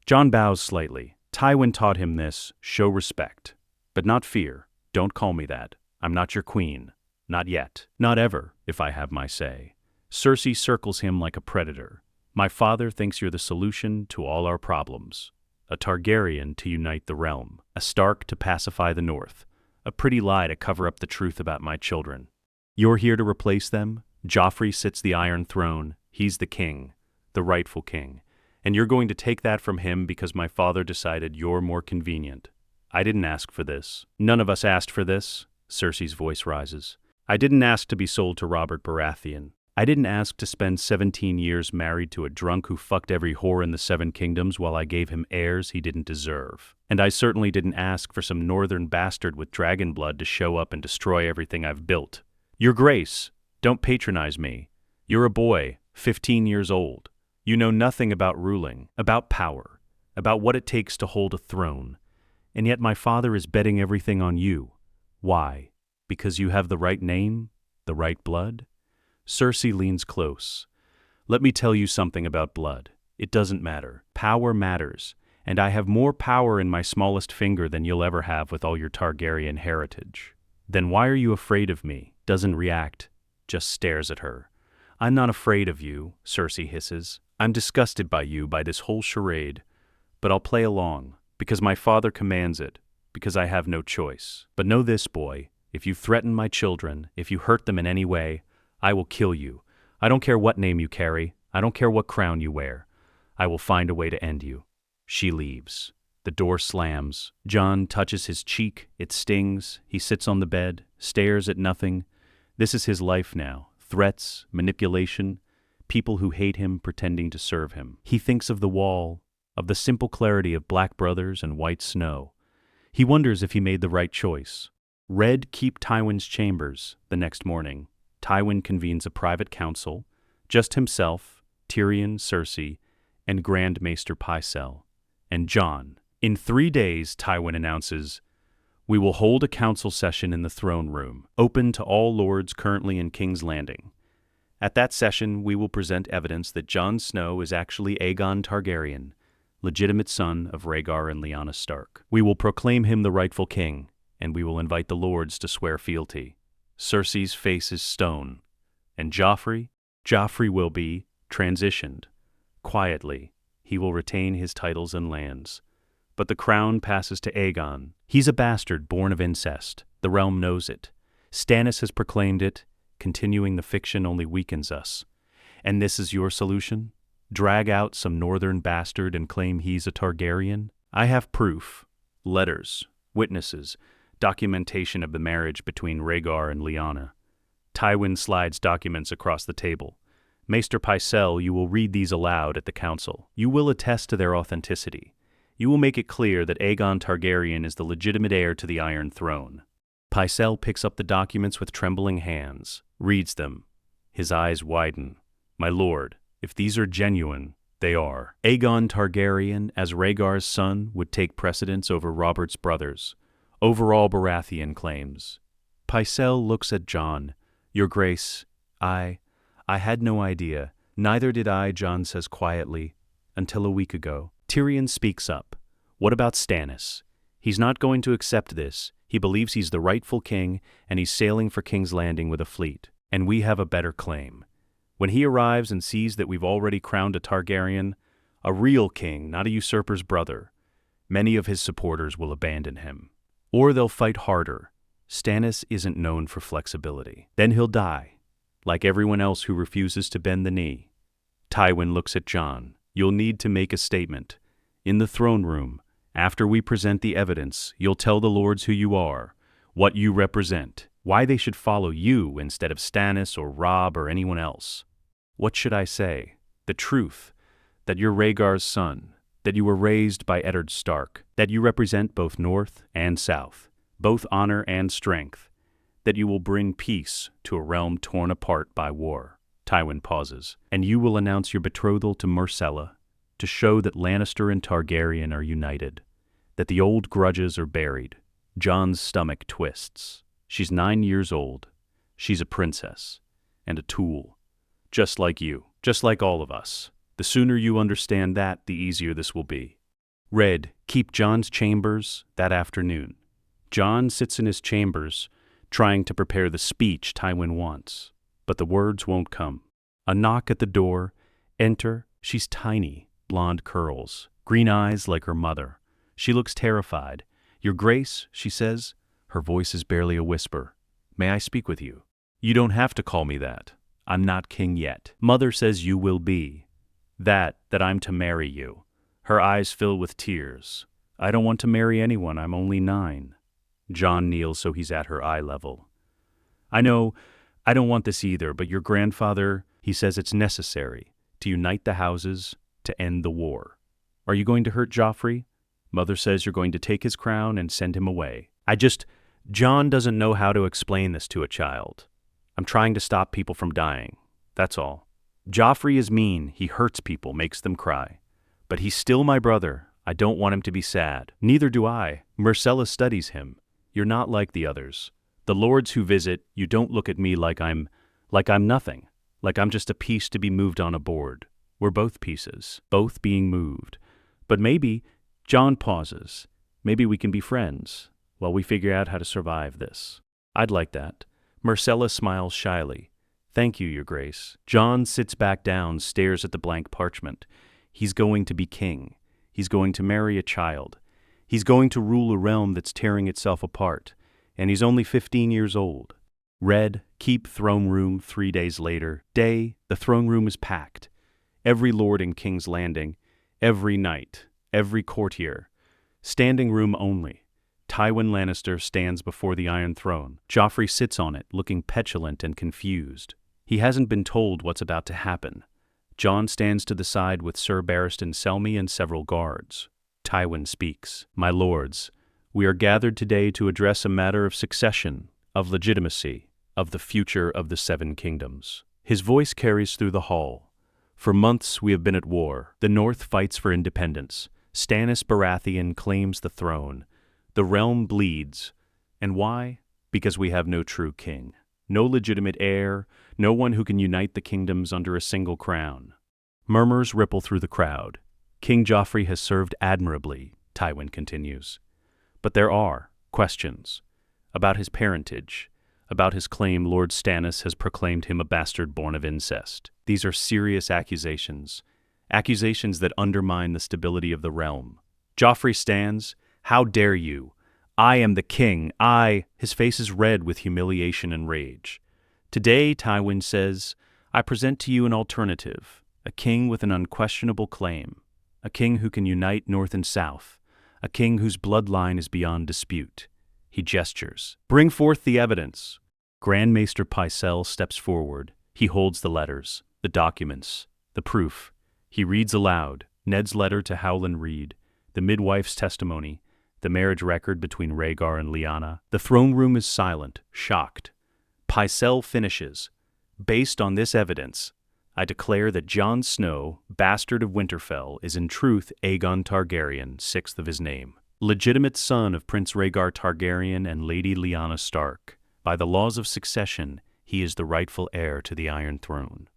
Jon bows slightly. Tywin taught him this, show respect. But not fear. Don't call me that. I'm not your queen. Not yet. Not ever, if I have my say. Cersei circles him like a predator. My father thinks you're the solution to all our problems. A Targaryen to unite the realm, a Stark to pacify the North, a pretty lie to cover up the truth about my children. You're here to replace them? Joffrey sits the Iron Throne. He's the king, the rightful king. And you're going to take that from him because my father decided you're more convenient. I didn't ask for this. None of us asked for this. Cersei's voice rises. I didn't ask to be sold to Robert Baratheon. I didn't ask to spend 17 years married to a drunk who fucked every whore in the Seven Kingdoms while I gave him heirs he didn't deserve. And I certainly didn't ask for some northern bastard with dragon blood to show up and destroy everything I've built. Your Grace, don't patronize me. You're a boy, 15 years old. You know nothing about ruling, about power, about what it takes to hold a throne. And yet my father is betting everything on you. Why? Because you have the right name? The right blood? Cersei leans close. Let me tell you something about blood. It doesn't matter. Power matters. And I have more power in my smallest finger than you'll ever have with all your Targaryen heritage. Then why are you afraid of me? Doesn't react, just stares at her. I'm not afraid of you, Cersei hisses. I'm disgusted by you, by this whole charade. But I'll play along, because my father commands it, because I have no choice. But know this, boy, if you threaten my children, if you hurt them in any way, I will kill you. I don't care what name you carry. I don't care what crown you wear. I will find a way to end you. She leaves. The door slams. Jon touches his cheek. It stings. He sits on the bed, stares at nothing. This is his life now. Threats, manipulation, people who hate him pretending to serve him. He thinks of the wall, of the simple clarity of black brothers and white snow. He wonders if he made the right choice. Red keep Tywin's chambers. The next morning, Tywin convenes a private council, just himself, Tyrion, Cersei, and Grand Maester Pycelle, and Jon. In 3 days, Tywin announces, we will hold a council session in the throne room, open to all lords currently in King's Landing. At that session, we will present evidence that Jon Snow is actually Aegon Targaryen, legitimate son of Rhaegar and Lyanna Stark. We will proclaim him the rightful king, and we will invite the lords to swear fealty. Cersei's face is stone. And Joffrey will be transitioned. Quietly, he will retain his titles and lands. But the crown passes to Aegon. He's a bastard born of incest. The realm knows it. Stannis has proclaimed it. Continuing the fiction only weakens us. And this is your solution? Drag out some northern bastard and claim he's a Targaryen? I have proof. Letters, witnesses, documentation of the marriage between Rhaegar and Lyanna. Tywin slides documents across the table. Maester Pycelle, you will read these aloud at the council. You will attest to their authenticity. You will make it clear that Aegon Targaryen is the legitimate heir to the Iron Throne. Pycelle picks up the documents with trembling hands, reads them. His eyes widen. My lord, if these are genuine, they are. Aegon Targaryen, as Rhaegar's son, would take precedence over Robert's brothers. Over all Baratheon claims. Pycelle looks at Jon. Your Grace, I had no idea. Neither did I, Jon says quietly, until a week ago. Tyrion speaks up. What about Stannis? He's not going to accept this. He believes he's the rightful king, and he's sailing for King's Landing with a fleet. And we have a better claim. When he arrives and sees that we've already crowned a Targaryen, a real king, not a usurper's brother, many of his supporters will abandon him. Or they'll fight harder. Stannis isn't known for flexibility. Then he'll die, like everyone else who refuses to bend the knee. Tywin looks at Jon. You'll need to make a statement. In the throne room, after we present the evidence, you'll tell the lords who you are, what you represent, why they should follow you instead of Stannis or Robb or anyone else. What should I say? The truth, that you're Rhaegar's son, that you were raised by Eddard Stark, that you represent both North and South, both honor and strength, that you will bring peace to a realm torn apart by war. Tywin pauses. And you will announce your betrothal to Myrcella, to show that Lannister and Targaryen are united, that the old grudges are buried. Jon's stomach twists. She's 9 years old. She's a princess, and a tool. Just like you, just like all of us. The sooner you understand that, the easier this will be. Red, keep Jon's chambers that afternoon. Jon sits in his chambers, trying to prepare the speech Tywin wants, but the words won't come. A knock at the door. Enter She's tiny, blonde curls, green eyes like her mother. She looks terrified. "Your Grace," she says. Her voice is barely a whisper. "May I speak with you?" "You don't have to call me that. I'm not king yet. Mother says you will be. That I'm to marry you." Her eyes fill with tears. "I don't want to marry anyone. I'm only 9. Jon kneels so he's at her eye level. "I know, I don't want this either, but your grandfather, he says it's necessary to unite the houses, to end the war. Are you going to hurt Joffrey? Mother says you're going to take his crown and send him away. Jon doesn't know how to explain this to a child. I'm trying to stop people from dying. That's all. Joffrey is mean. He hurts people, makes them cry. But he's still my brother. I don't want him to be sad. Neither do I. Myrcella studies him. You're not like the others. The lords who visit, you don't look at me like I'm nothing. Like I'm just a piece to be moved on a board. We're both pieces, both being moved. But maybe," Jon pauses, "maybe we can be friends while we figure out how to survive this." "I'd like that." Myrcella smiles shyly. "Thank you, Your Grace." Jon sits back down, stares at the blank parchment. He's going to be king. He's going to marry a child. He's going to rule a realm that's tearing itself apart. And he's only 15 years old. Read, keep throne room 3 days later. The throne room is packed. Every lord in King's Landing, every knight, every courtier. Standing room only. Tywin Lannister stands before the Iron Throne. Joffrey sits on it, looking petulant and confused. He hasn't been told what's about to happen. Jon stands to the side with Sir Barristan Selmy and several guards. Tywin speaks. "My lords, we are gathered today to address a matter of succession, of legitimacy, of the future of the 7 kingdoms." His voice carries through the hall. "For months we have been at war. The North fights for independence. Stannis Baratheon claims the throne. The realm bleeds. And why? Because we have no true king. No legitimate heir, no one who can unite the kingdoms under a single crown." Murmurs ripple through the crowd. "King Joffrey has served admirably," Tywin continues. "But there are questions about his parentage, about his claim Lord Stannis has proclaimed him a bastard born of incest. These are serious accusations, accusations that undermine the stability of the realm." Joffrey stands. "How dare you? I am the king. His face is red with humiliation and rage. "Today," Tywin says, "I present to you an alternative, a king with an unquestionable claim, a king who can unite North and South, a king whose bloodline is beyond dispute." He gestures. "Bring forth the evidence." Grand Maester Pycelle steps forward. He holds the letters, the documents, the proof. He reads aloud Ned's letter to Howland Reed, the midwife's testimony, the marriage record between Rhaegar and Lyanna. The throne room is silent, shocked. Pycelle finishes. "Based on this evidence, I declare that Jon Snow, bastard of Winterfell, is in truth Aegon Targaryen, 6th of his name, legitimate son of Prince Rhaegar Targaryen and Lady Lyanna Stark. By the laws of succession, he is the rightful heir to the Iron Throne."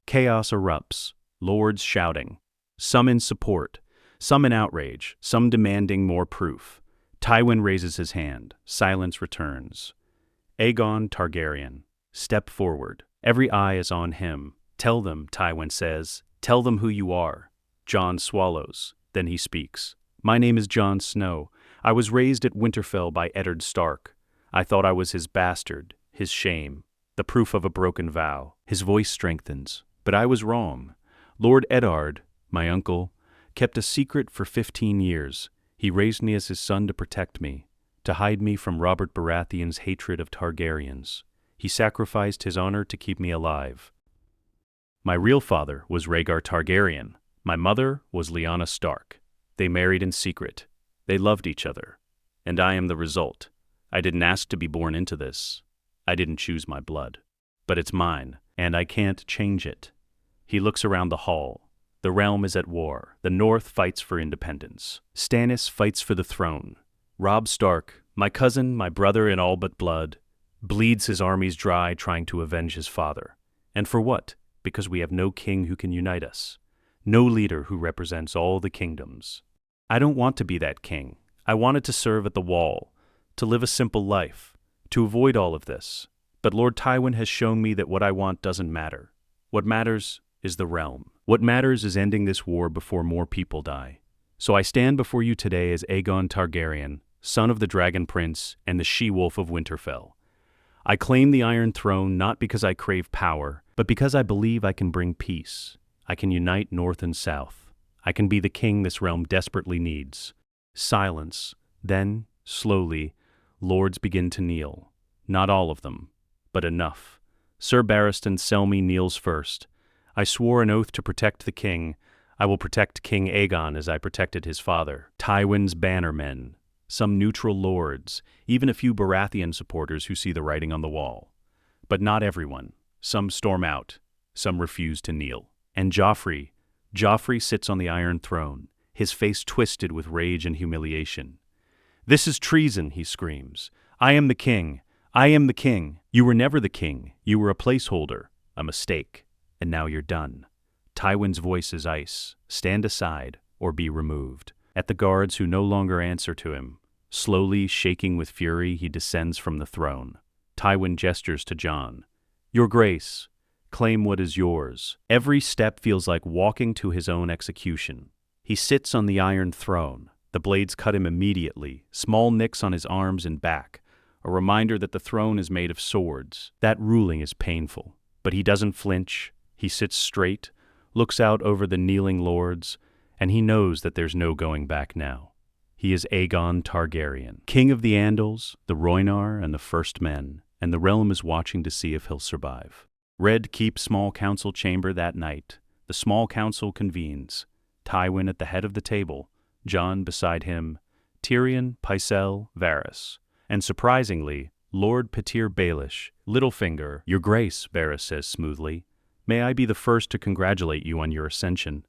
Chaos erupts, lords shouting, some in support, some in outrage, some demanding more proof. Tywin raises his hand. Silence returns. "Aegon Targaryen, step forward. Every eye is on him. Tell them," Tywin says. "Tell them who you are." Jon swallows. Then he speaks. "My name is Jon Snow. I was raised at Winterfell by Eddard Stark. I thought I was his bastard, his shame, the proof of a broken vow." His voice strengthens. "But I was wrong. Lord Eddard, my uncle, kept a secret for 15 years. He raised me as his son to protect me, to hide me from Robert Baratheon's hatred of Targaryens. He sacrificed his honor to keep me alive. My real father was Rhaegar Targaryen. My mother was Lyanna Stark. They married in secret. They loved each other. And I am the result. I didn't ask to be born into this. I didn't choose my blood. But it's mine, and I can't change it." He looks around the hall. The realm is at war. The North fights for independence. Stannis fights for the throne. Robb Stark, my cousin, my brother in all but blood, bleeds his armies dry trying to avenge his father. And for what? Because we have no king who can unite us. No leader who represents all the kingdoms. I don't want to be that king. I wanted to serve at the wall, to live a simple life, to avoid all of this. But Lord Tywin has shown me that what I want doesn't matter. What matters is the realm. What matters is ending this war before more people die. So I stand before you today as Aegon Targaryen, son of the Dragon Prince and the She-Wolf of Winterfell. I claim the Iron Throne not because I crave power, but because I believe I can bring peace. I can unite North and South. I can be the king this realm desperately needs. Silence. Then, slowly, lords begin to kneel. Not all of them, but enough. Sir Barristan Selmy kneels first. I swore an oath to protect the king. I will protect King Aegon as I protected his father. Tywin's bannermen, some neutral lords, even a few Baratheon supporters who see the writing on the wall. But not everyone. Some storm out. Some refuse to kneel. And Joffrey sits on the Iron Throne, his face twisted with rage and humiliation. "This is treason," he screams. "I am the king. I am the king. You were never the king. You were a placeholder, a mistake. And now you're done." Tywin's voice is ice. Stand aside or be removed. At the guards who no longer answer to him, slowly shaking with fury, he descends from the throne. Tywin gestures to Jon. "Your Grace, claim what is yours." Every step feels like walking to his own execution. He sits on the Iron Throne. The blades cut him immediately, small nicks on his arms and back, a reminder that the throne is made of swords. That ruling is painful, but he doesn't flinch. He sits straight, looks out over the kneeling lords, and he knows that there's no going back now. He is Aegon Targaryen, king of the Andals, the Rhoynar, and the First Men, and the realm is watching to see if he'll survive. Red keeps small council chamber that night. The small council convenes. Tywin at the head of the table, Jon beside him, Tyrion, Pycelle, Varys, and surprisingly, Lord Petyr Baelish, Littlefinger. "Your Grace," Varys says smoothly, "may I be the first to congratulate you on your ascension.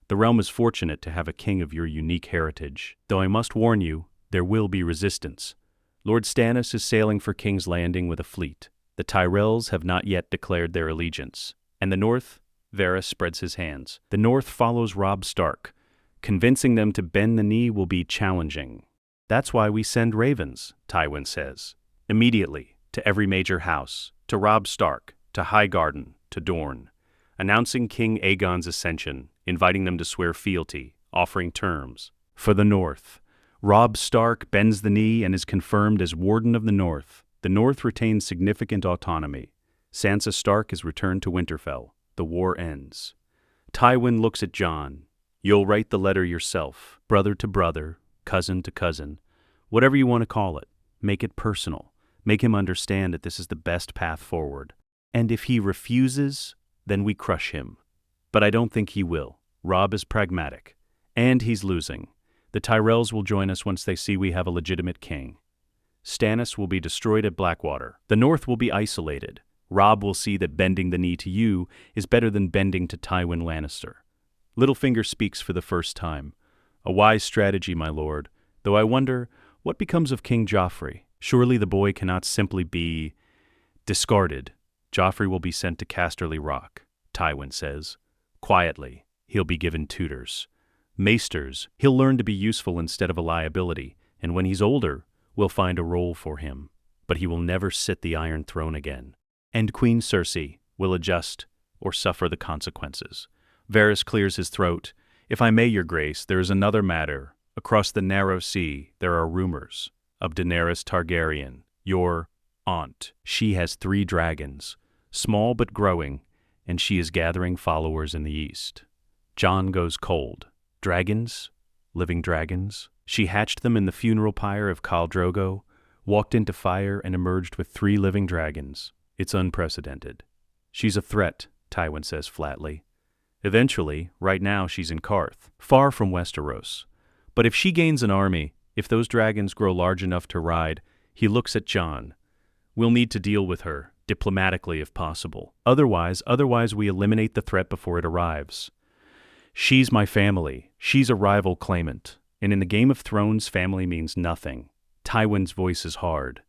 The realm is fortunate to have a king of your unique heritage. Though I must warn you, there will be resistance. Lord Stannis is sailing for King's Landing with a fleet. The Tyrells have not yet declared their allegiance. And the North?" Varys spreads his hands. "The North follows Robb Stark. Convincing them to bend the knee will be challenging. That's why we send ravens," Tywin says. "Immediately, to every major house, to Robb Stark, to Highgarden, to Dorne, announcing King Aegon's ascension, inviting them to swear fealty, offering terms. For the North, Robb Stark bends the knee and is confirmed as Warden of the North. The North retains significant autonomy. Sansa Stark is returned to Winterfell. The war ends." Tywin looks at Jon. "You'll write the letter yourself, brother to brother, cousin to cousin, whatever you want to call it. Make it personal. Make him understand that this is the best path forward. And if he refuses, then we crush him. But I don't think he will. Robb is pragmatic. And he's losing. The Tyrells will join us once they see we have a legitimate king. Stannis will be destroyed at Blackwater. The North will be isolated. Robb will see that bending the knee to you is better than bending to Tywin Lannister." Littlefinger speaks for the first time. "A wise strategy, my lord, though I wonder what becomes of King Joffrey. Surely the boy cannot simply be discarded." "Joffrey will be sent to Casterly Rock," Tywin says. "Quietly, he'll be given tutors. Maesters, he'll learn to be useful instead of a liability, and when he's older, we'll find a role for him. But he will never sit the Iron Throne again. And Queen Cersei will adjust or suffer the consequences." Varys clears his throat. "If I may, your grace, there is another matter. Across the narrow sea, there are rumors of Daenerys Targaryen, your aunt. She has 3 dragons, small but growing, and she is gathering followers in the east." Jon goes cold. "Dragons? Living dragons?" "She hatched them in the funeral pyre of Khal Drogo, walked into fire, and emerged with 3 living dragons. It's unprecedented." "She's a threat," Tywin says flatly. "Eventually, right now she's in Qarth, far from Westeros. But if she gains an army, if those dragons grow large enough to ride," he looks at Jon, "we'll need to deal with her, diplomatically if possible. Otherwise we eliminate the threat before it arrives. She's my family. She's a rival claimant. And in the Game of Thrones, family means nothing." Tywin's voice is hard.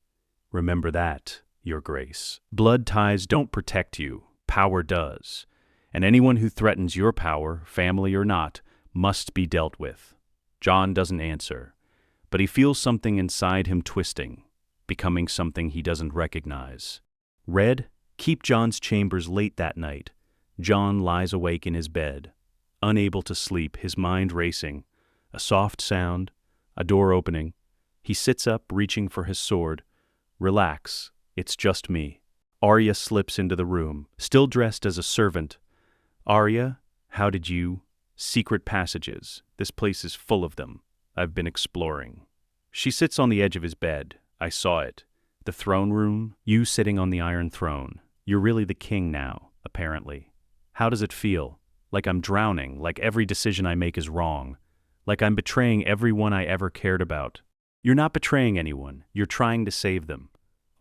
"Remember that, your grace. Blood ties don't protect you. Power does. And anyone who threatens your power, family or not, must be dealt with." Jon doesn't answer, but he feels something inside him twisting, becoming something he doesn't recognize. Red, keep Jon's chambers late that night. Jon lies awake in his bed, unable to sleep, his mind racing. A soft sound, a door opening. He sits up, reaching for his sword. Relax, it's just me. Arya slips into the room, still dressed as a servant. Arya, how did you? Secret passages. This place is full of them. I've been exploring. She sits on the edge of his bed. I saw it. The throne room, you sitting on the Iron Throne. You're really the king now, apparently. How does it feel? Like I'm drowning, like every decision I make is wrong. Like I'm betraying everyone I ever cared about. You're not betraying anyone. You're trying to save them.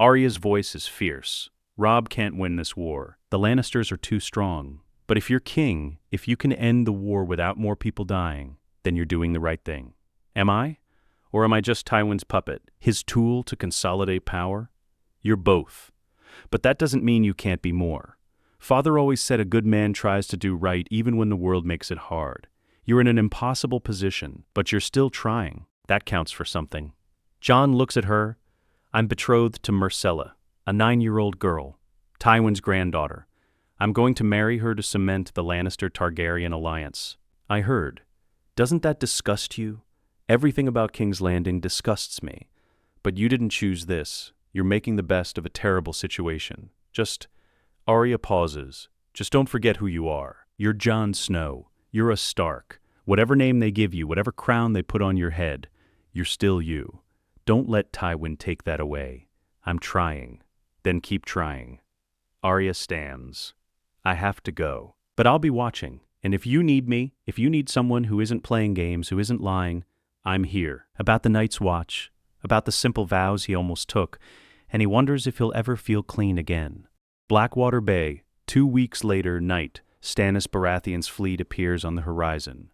Arya's voice is fierce. Robb can't win this war. The Lannisters are too strong. But if you're king, if you can end the war without more people dying, then you're doing the right thing. Am I? Or am I just Tywin's puppet, his tool to consolidate power? You're both. But that doesn't mean you can't be more. Father always said a good man tries to do right even when the world makes it hard. You're in an impossible position, but you're still trying. That counts for something. Jon looks at her. I'm betrothed to Myrcella, a 9-year-old girl, Tywin's granddaughter. I'm going to marry her to cement the Lannister-Targaryen alliance. I heard. Doesn't that disgust you? Everything about King's Landing disgusts me. But you didn't choose this. You're making the best of a terrible situation. Arya pauses. Just don't forget who you are. You're Jon Snow. You're a Stark. Whatever name they give you, whatever crown they put on your head, you're still you. Don't let Tywin take that away. I'm trying. Then keep trying. Arya stands. I have to go. But I'll be watching. And if you need me, if you need someone who isn't playing games, who isn't lying, I'm here. About the Night's Watch, about the simple vows he almost took, and he wonders if he'll ever feel clean again. Blackwater Bay, 2 weeks later, night, Stannis Baratheon's fleet appears on the horizon.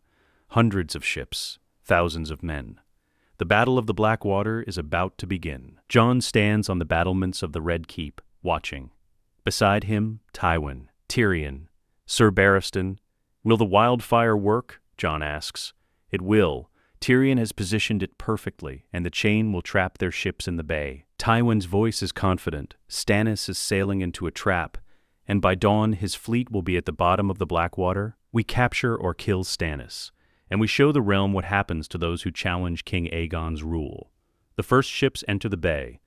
Hundreds of ships, thousands of men. The Battle of the Blackwater is about to begin. Jon stands on the battlements of the Red Keep, watching. Beside him, Tywin, Tyrion, Sir Barristan. Will the wildfire work? Jon asks. It will. Tyrion has positioned it perfectly, and the chain will trap their ships in the bay. Tywin's voice is confident. Stannis is sailing into a trap, and by dawn his fleet will be at the bottom of the Blackwater. We capture or kill Stannis, and we show the realm what happens to those who challenge King Aegon's rule. The first ships enter the bay.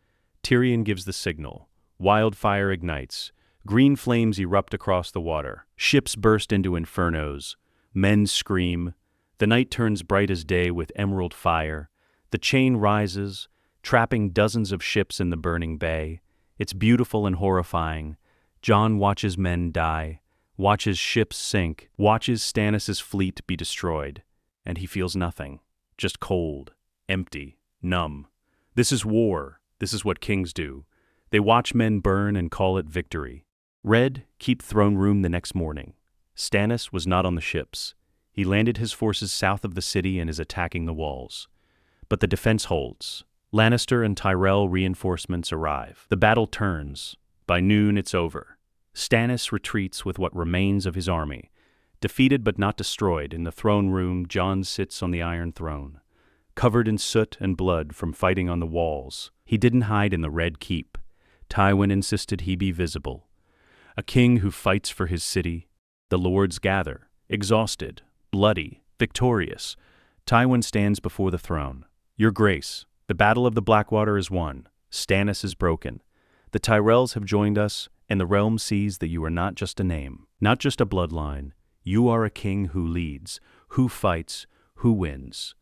Tyrion gives the signal. Wildfire ignites. Green flames erupt across the water. Ships burst into infernos. Men scream. The night turns bright as day with emerald fire. The chain rises, trapping dozens of ships in the burning bay. It's beautiful and horrifying. Jon watches men die, watches ships sink, watches Stannis' fleet be destroyed. And he feels nothing. Just cold, empty, numb. This is war. This is what kings do. They watch men burn and call it victory. Red, keep throne room the next morning. Stannis was not on the ships. He landed his forces south of the city and is attacking the walls. But the defense holds. Lannister and Tyrell reinforcements arrive. The battle turns. By noon, it's over. Stannis retreats with what remains of his army. Defeated but not destroyed, in the throne room, Jon sits on the Iron Throne. Covered in soot and blood from fighting on the walls, he didn't hide in the Red Keep. Tywin insisted he be visible. A king who fights for his city. The lords gather, exhausted, bloody, victorious. Tywin stands before the throne. Your Grace, the Battle of the Blackwater is won. Stannis is broken. The Tyrells have joined us, and the realm sees that you are not just a name, not just a bloodline. You are a king who leads, who fights, who wins.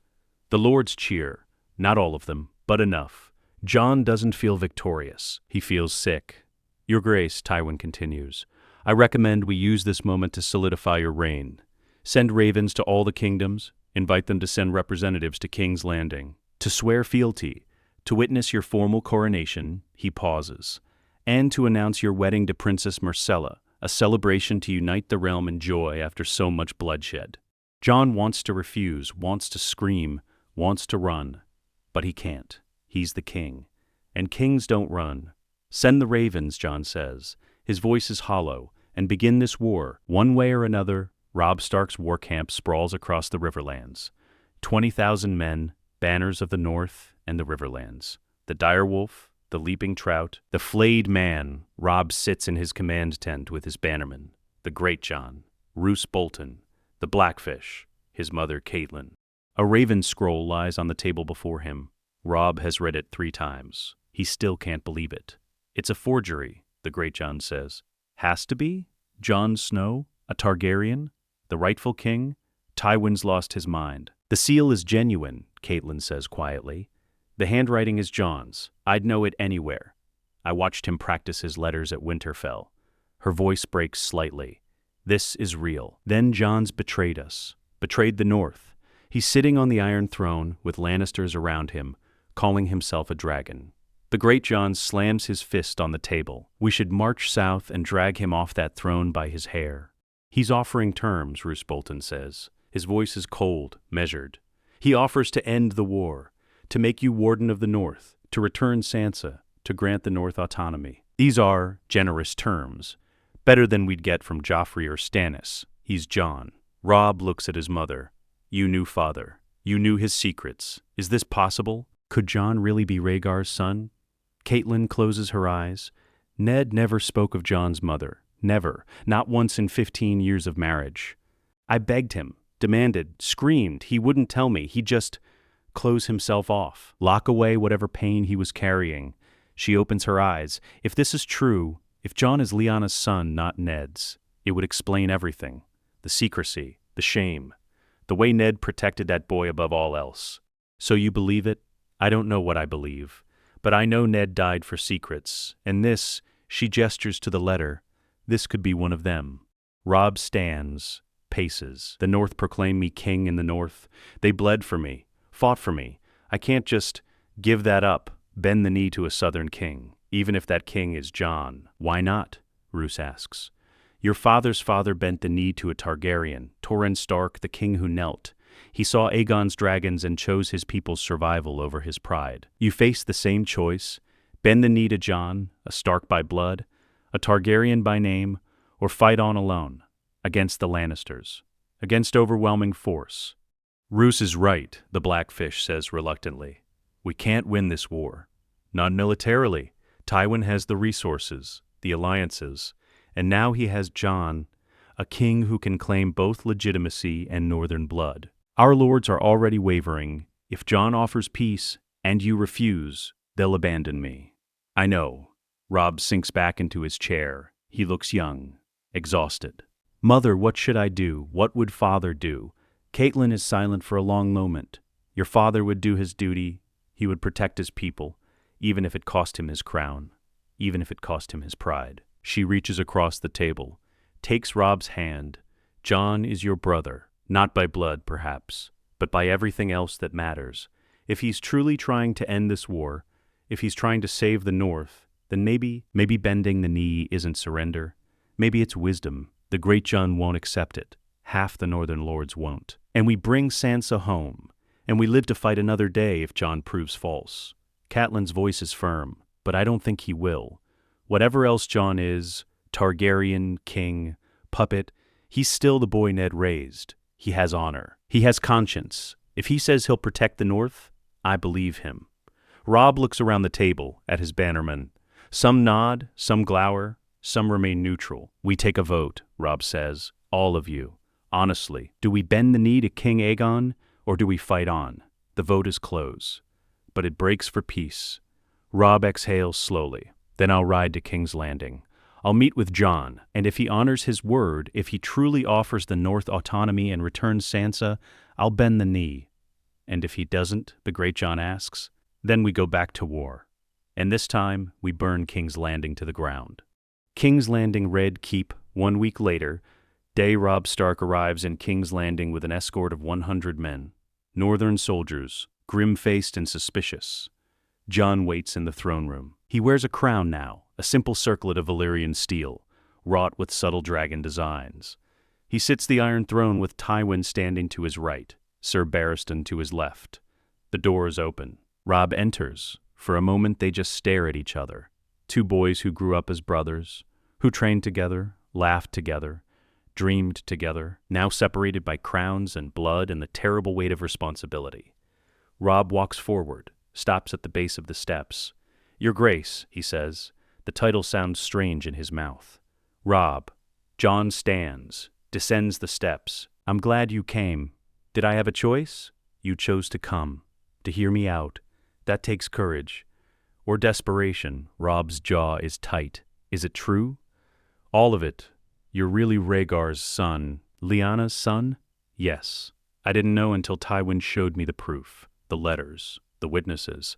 The lords cheer, not all of them, but enough. Jon doesn't feel victorious. He feels sick. Your Grace, Tywin continues, I recommend we use this moment to solidify your reign. Send ravens to all the kingdoms, invite them to send representatives to King's Landing, to swear fealty, to witness your formal coronation, he pauses, and to announce your wedding to Princess Myrcella, a celebration to unite the realm in joy after so much bloodshed. Jon wants to refuse, wants to scream, wants to run, but he can't. He's the king, and kings don't run. Send the ravens, Jon says. His voice is hollow, and begin this war. One way or another, Robb Stark's war camp sprawls across the Riverlands. 20,000 men, banners of the North and the Riverlands. The direwolf, the leaping trout, the flayed man. Robb sits in his command tent with his bannermen. The Great Jon, Roose Bolton, The Blackfish, his mother Catelyn. A raven scroll lies on the table before him. Robb has read it 3 times. He still can't believe it. It's a forgery, the great Jon says. Has to be? Jon Snow? A Targaryen? The rightful king? Tywin's lost his mind. The seal is genuine, Catelyn says quietly. The handwriting is Jon's. I'd know it anywhere. I watched him practice his letters at Winterfell. Her voice breaks slightly. This is real. Then Jon's betrayed us. Betrayed the North. He's sitting on the Iron Throne with Lannisters around him, calling himself a dragon. The great Jon slams his fist on the table. We should march south and drag him off that throne by his hair. He's offering terms, Roose Bolton says. His voice is cold, measured. He offers to end the war, to make you Warden of the North, to return Sansa, to grant the North autonomy. These are generous terms, better than we'd get from Joffrey or Stannis. He's Jon. Robb looks at his mother. You knew father. You knew his secrets. Is this possible? Could Jon really be Rhaegar's son? Catelyn closes her eyes. Ned never spoke of Jon's mother. Never. Not once in 15 years of marriage. I begged him, demanded, screamed. He wouldn't tell me. He'd just close himself off, lock away whatever pain he was carrying. She opens her eyes. If this is true, if Jon is Lyanna's son, not Ned's, it would explain everything. The secrecy, the shame, the way Ned protected that boy above all else. So you believe it? I don't know what I believe, but I know Ned died for secrets, and this, she gestures to the letter, this could be one of them. Robb stands, paces. The North proclaimed me king in the North. They bled for me, fought for me. I can't just give that up, bend the knee to a Southern king, even if that king is Jon. Why not? Roose asks. Your father's father bent the knee to a Targaryen, Torrhen Stark, the king who knelt. He saw Aegon's dragons and chose his people's survival over his pride. You face the same choice, bend the knee to Jon, a Stark by blood, a Targaryen by name, or fight on alone, against the Lannisters, against overwhelming force. Roose is right, the Blackfish says reluctantly. We can't win this war. Not militarily. Tywin has the resources, the alliances, and now he has Jon, a king who can claim both legitimacy and northern blood. Our lords are already wavering. If Jon offers peace, and you refuse, they'll abandon me. I know. Robb sinks back into his chair. He looks young, exhausted. Mother, what should I do? What would father do? Catelyn is silent for a long moment. Your father would do his duty. He would protect his people, even if it cost him his crown, even if it cost him his pride. She reaches across the table, takes Robb's hand. Jon is your brother, not by blood, perhaps, but by everything else that matters. If he's truly trying to end this war, if he's trying to save the North, then maybe bending the knee isn't surrender. Maybe it's wisdom. The great Jon won't accept it. Half the Northern Lords won't. And we bring Sansa home, and we live to fight another day if Jon proves false. Catelyn's voice is firm, but I don't think he will. Whatever else Jon is, Targaryen, king, puppet, he's still the boy Ned raised. He has honor. He has conscience. If he says he'll protect the North, I believe him. Robb looks around the table at his bannermen. Some nod, some glower, some remain neutral. We take a vote, Robb says. All of you. Honestly, do we bend the knee to King Aegon, or do we fight on? The vote is close. But it breaks for peace. Robb exhales slowly. Then I'll ride to King's Landing. I'll meet with Jon, and if he honors his word, if he truly offers the North autonomy and returns Sansa, I'll bend the knee. And if he doesn't, the great Jon asks, then we go back to war. And this time, we burn King's Landing to the ground. King's Landing Red Keep. 1 week later, Robb Stark arrives in King's Landing with an escort of 100 men. Northern soldiers, grim-faced and suspicious. Jon waits in the throne room. He wears a crown now, a simple circlet of Valyrian steel, wrought with subtle dragon designs. He sits the Iron Throne with Tywin standing to his right, Sir Barristan to his left. The door is open. Robb enters. For a moment they just stare at each other. 2 boys who grew up as brothers, who trained together, laughed together, dreamed together, now separated by crowns and blood and the terrible weight of responsibility. Robb walks forward, stops at the base of the steps. Your Grace, he says. The title sounds strange in his mouth. Robb. Jon stands, descends the steps, I'm glad you came. Did I have a choice? You chose to come, to hear me out. That takes courage. Or desperation. Rob's jaw is tight. Is it true? All of it. You're really Rhaegar's son. Lyanna's son? Yes. I didn't know until Tywin showed me the proof, the letters, the witnesses.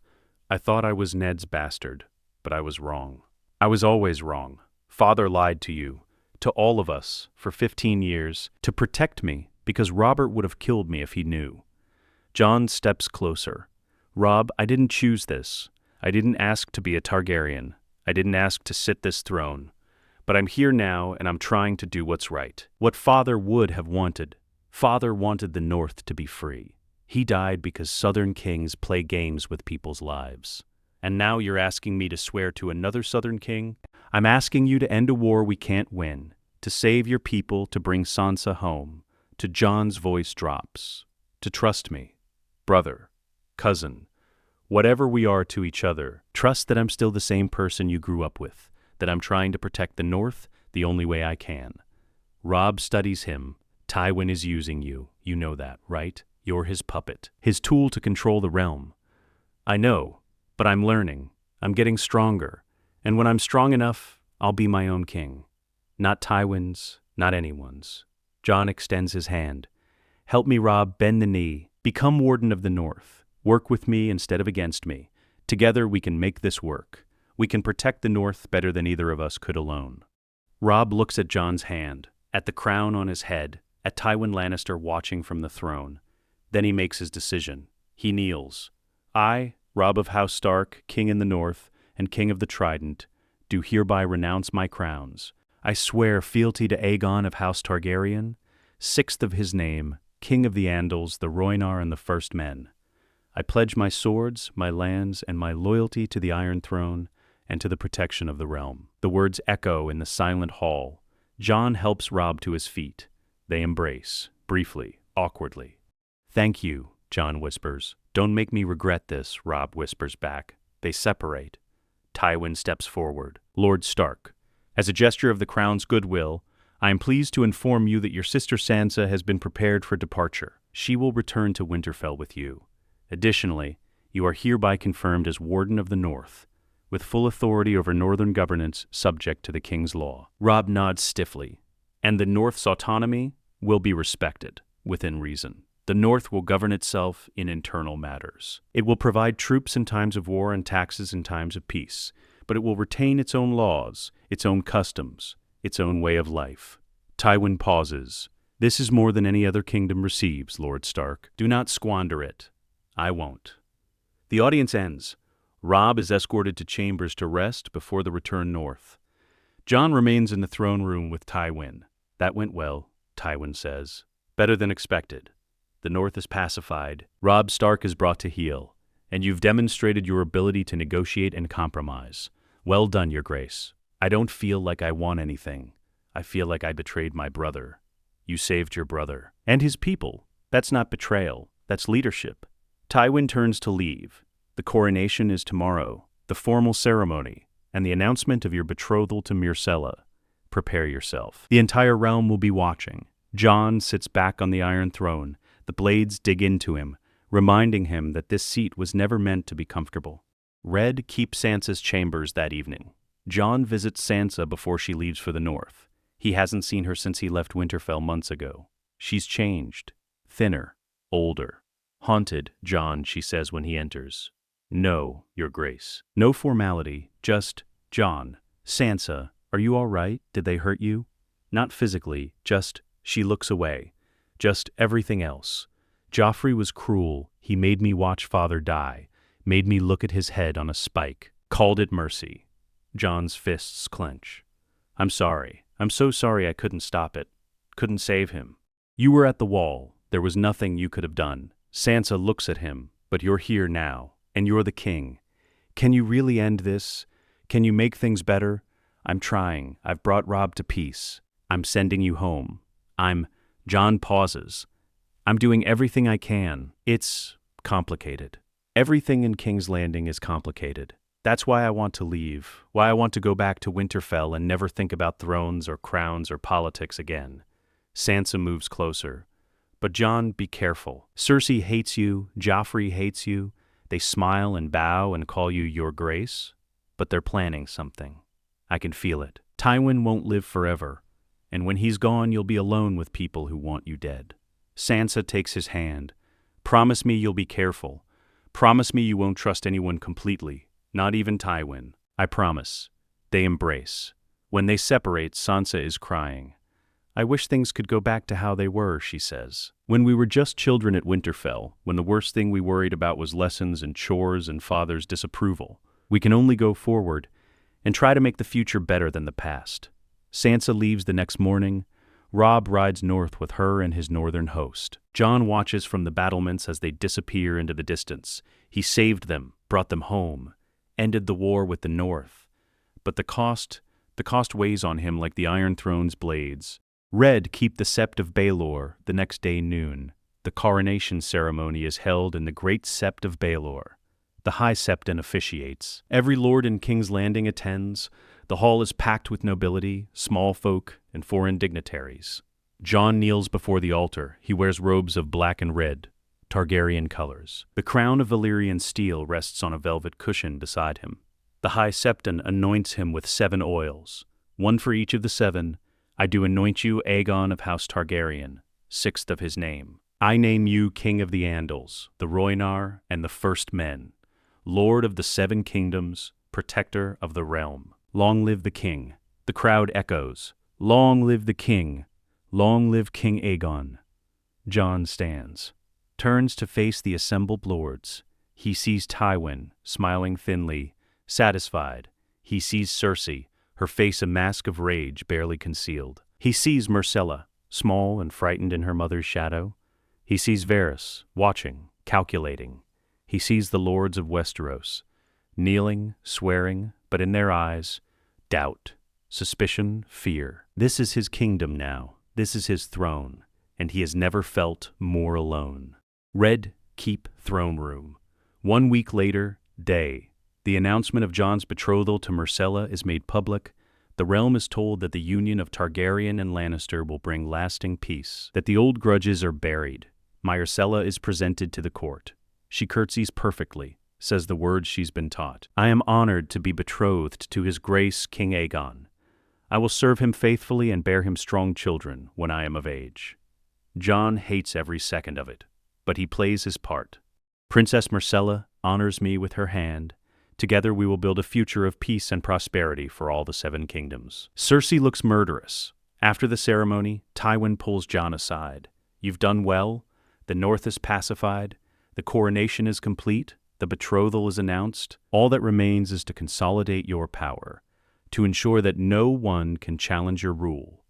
I thought I was Ned's bastard, but I was wrong. I was always wrong. Father lied to you, to all of us, for 15 years, to protect me, because Robert would have killed me if he knew. Jon steps closer. Rob, I didn't choose this. I didn't ask to be a Targaryen. I didn't ask to sit this throne. But I'm here now, and I'm trying to do what's right. What Father would have wanted. Father wanted the North to be free. He died because Southern kings play games with people's lives. And now you're asking me to swear to another Southern king? I'm asking you to end a war we can't win, to save your people, to bring Sansa home. To Jon's voice drops. To trust me. Brother. Cousin. Whatever we are to each other, trust that I'm still the same person you grew up with, that I'm trying to protect the North the only way I can. Rob studies him. Tywin is using you. You know that, right? You're his puppet, his tool to control the realm. I know, but I'm learning. I'm getting stronger. And when I'm strong enough, I'll be my own king. Not Tywin's, not anyone's. Jon extends his hand. Help me, Rob, bend the knee. Become Warden of the North. Work with me instead of against me. Together we can make this work. We can protect the North better than either of us could alone. Rob looks at Jon's hand, at the crown on his head, at Tywin Lannister watching from the throne. Then he makes his decision. He kneels. I, Rob of House Stark, King in the North, and King of the Trident, do hereby renounce my crowns. I swear fealty to Aegon of House Targaryen, sixth of his name, King of the Andals, the Rhoynar, and the First Men. I pledge my swords, my lands, and my loyalty to the Iron Throne and to the protection of the realm. The words echo in the silent hall. Jon helps Rob to his feet. They embrace, briefly, awkwardly. Thank you, Jon whispers. Don't make me regret this, Rob whispers back. They separate. Tywin steps forward. Lord Stark, as a gesture of the crown's goodwill, I am pleased to inform you that your sister Sansa has been prepared for departure. She will return to Winterfell with you. Additionally, you are hereby confirmed as Warden of the North, with full authority over northern governance subject to the king's law. Rob nods stiffly. And the North's autonomy will be respected, within reason. The North will govern itself in internal matters. It will provide troops in times of war and taxes in times of peace, but it will retain its own laws, its own customs, its own way of life. Tywin pauses. This is more than any other kingdom receives, Lord Stark. Do not squander it. I won't. The audience ends. Rob is escorted to chambers to rest before the return north. Jon remains in the throne room with Tywin. That went well, Tywin says. Better than expected. The North is pacified. Robb Stark is brought to heel. And you've demonstrated your ability to negotiate and compromise. Well done, Your Grace. I don't feel like I won anything. I feel like I betrayed my brother. You saved your brother. And his people. That's not betrayal. That's leadership. Tywin turns to leave. The coronation is tomorrow, the formal ceremony, and the announcement of your betrothal to Myrcella. Prepare yourself. The entire realm will be watching. Jon sits back on the Iron Throne. The blades dig into him, reminding him that this seat was never meant to be comfortable. Red keeps Sansa's chambers that evening. Jon visits Sansa before she leaves for the North. He hasn't seen her since he left Winterfell months ago. She's changed. Thinner. Older. Haunted, Jon, she says when he enters. No, Your Grace. No formality, just, Jon. Sansa, are you all right? Did they hurt you? Not physically, just, she looks away. Just everything else. Joffrey was cruel. He made me watch Father die. Made me look at his head on a spike. Called it mercy. Jon's fists clench. I'm sorry. I'm so sorry I couldn't stop it. Couldn't save him. You were at the wall. There was nothing you could have done. Sansa looks at him, but you're here now, and you're the king. Can you really end this? Can you make things better? I'm trying. I've brought Robb to peace. I'm sending you home. Jon pauses. I'm doing everything I can. It's complicated. Everything in King's Landing is complicated. That's why I want to leave, why I want to go back to Winterfell and never think about thrones or crowns or politics again. Sansa moves closer. But Jon, be careful. Cersei hates you, Joffrey hates you. They smile and bow and call you Your Grace. But they're planning something. I can feel it. Tywin won't live forever, and when he's gone you'll be alone with people who want you dead. Sansa takes his hand. Promise me you'll be careful. Promise me you won't trust anyone completely, not even Tywin. I promise. They embrace. When they separate, Sansa is crying. I wish things could go back to how they were, she says. When we were just children at Winterfell, when the worst thing we worried about was lessons and chores and father's disapproval. We can only go forward and try to make the future better than the past. Sansa leaves the next morning. Robb rides north with her and his northern host. Jon watches from the battlements as they disappear into the distance. He saved them, brought them home, ended the war with the North. But the cost weighs on him like the Iron Throne's blades. Red keep the Sept of Baelor the next day noon. The coronation ceremony is held in the great Sept of Baelor. The High Septon officiates. Every lord in King's Landing attends. The hall is packed with nobility, small folk, and foreign dignitaries. Jon kneels before the altar. He wears robes of black and red, Targaryen colors. The crown of Valyrian steel rests on a velvet cushion beside him. The High Septon anoints him with 7 oils, one for each of the 7. I do anoint you, Aegon of House Targaryen, 6th of his name. I name you King of the Andals, the Rhoynar, and the First Men, Lord of the 7 Kingdoms, Protector of the Realm. Long live the King. The crowd echoes. Long live the King. Long live King Aegon. Jon stands, turns to face the assembled lords. He sees Tywin, smiling thinly, satisfied. He sees Cersei, her face a mask of rage barely concealed. He sees Myrcella, small and frightened in her mother's shadow. He sees Varys, watching, calculating. He sees the lords of Westeros, kneeling, swearing, but in their eyes, doubt, suspicion, fear. This is his kingdom now. This is his throne, and he has never felt more alone. Red Keep Throne Room. 1 week later, day. The announcement of Jon's betrothal to Myrcella is made public. The realm is told that the union of Targaryen and Lannister will bring lasting peace, that the old grudges are buried. Myrcella is presented to the court. She curtsies perfectly, says the words she's been taught. I am honored to be betrothed to His Grace King Aegon. I will serve him faithfully and bear him strong children when I am of age. Jon hates every second of it, but he plays his part. Princess Myrcella honors me with her hand. Together we will build a future of peace and prosperity for all the 7 kingdoms. Cersei looks murderous. After the ceremony, Tywin pulls Jon aside. You've done well. The North is pacified. The coronation is complete. The betrothal is announced. All that remains is to consolidate your power, to ensure that no one can challenge your rule.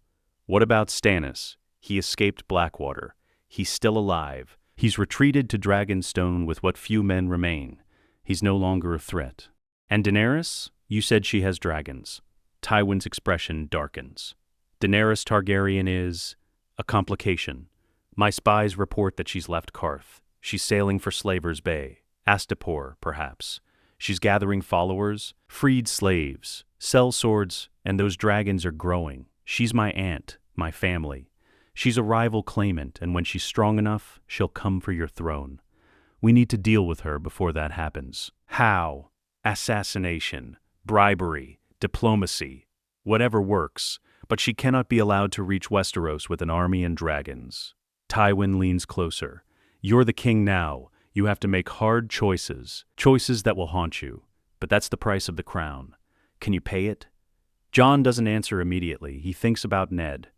What about Stannis? He escaped Blackwater. He's still alive. He's retreated to Dragonstone with what few men remain. He's no longer a threat. And Daenerys? You said she has dragons. Tywin's expression darkens. Daenerys Targaryen is a complication. My spies report that she's left Qarth. She's sailing for Slaver's Bay. Astapor, perhaps. She's gathering followers, freed slaves, sellswords, and those dragons are growing. She's my aunt, my family. She's a rival claimant, and when she's strong enough, she'll come for your throne. We need to deal with her before that happens. How? Assassination, bribery, diplomacy, whatever works, but she cannot be allowed to reach Westeros with an army and dragons. Tywin leans closer. You're the king now. You have to make hard choices, choices that will haunt you. But that's the price of the crown. Can you pay it? Jon doesn't answer immediately. He thinks about Ned,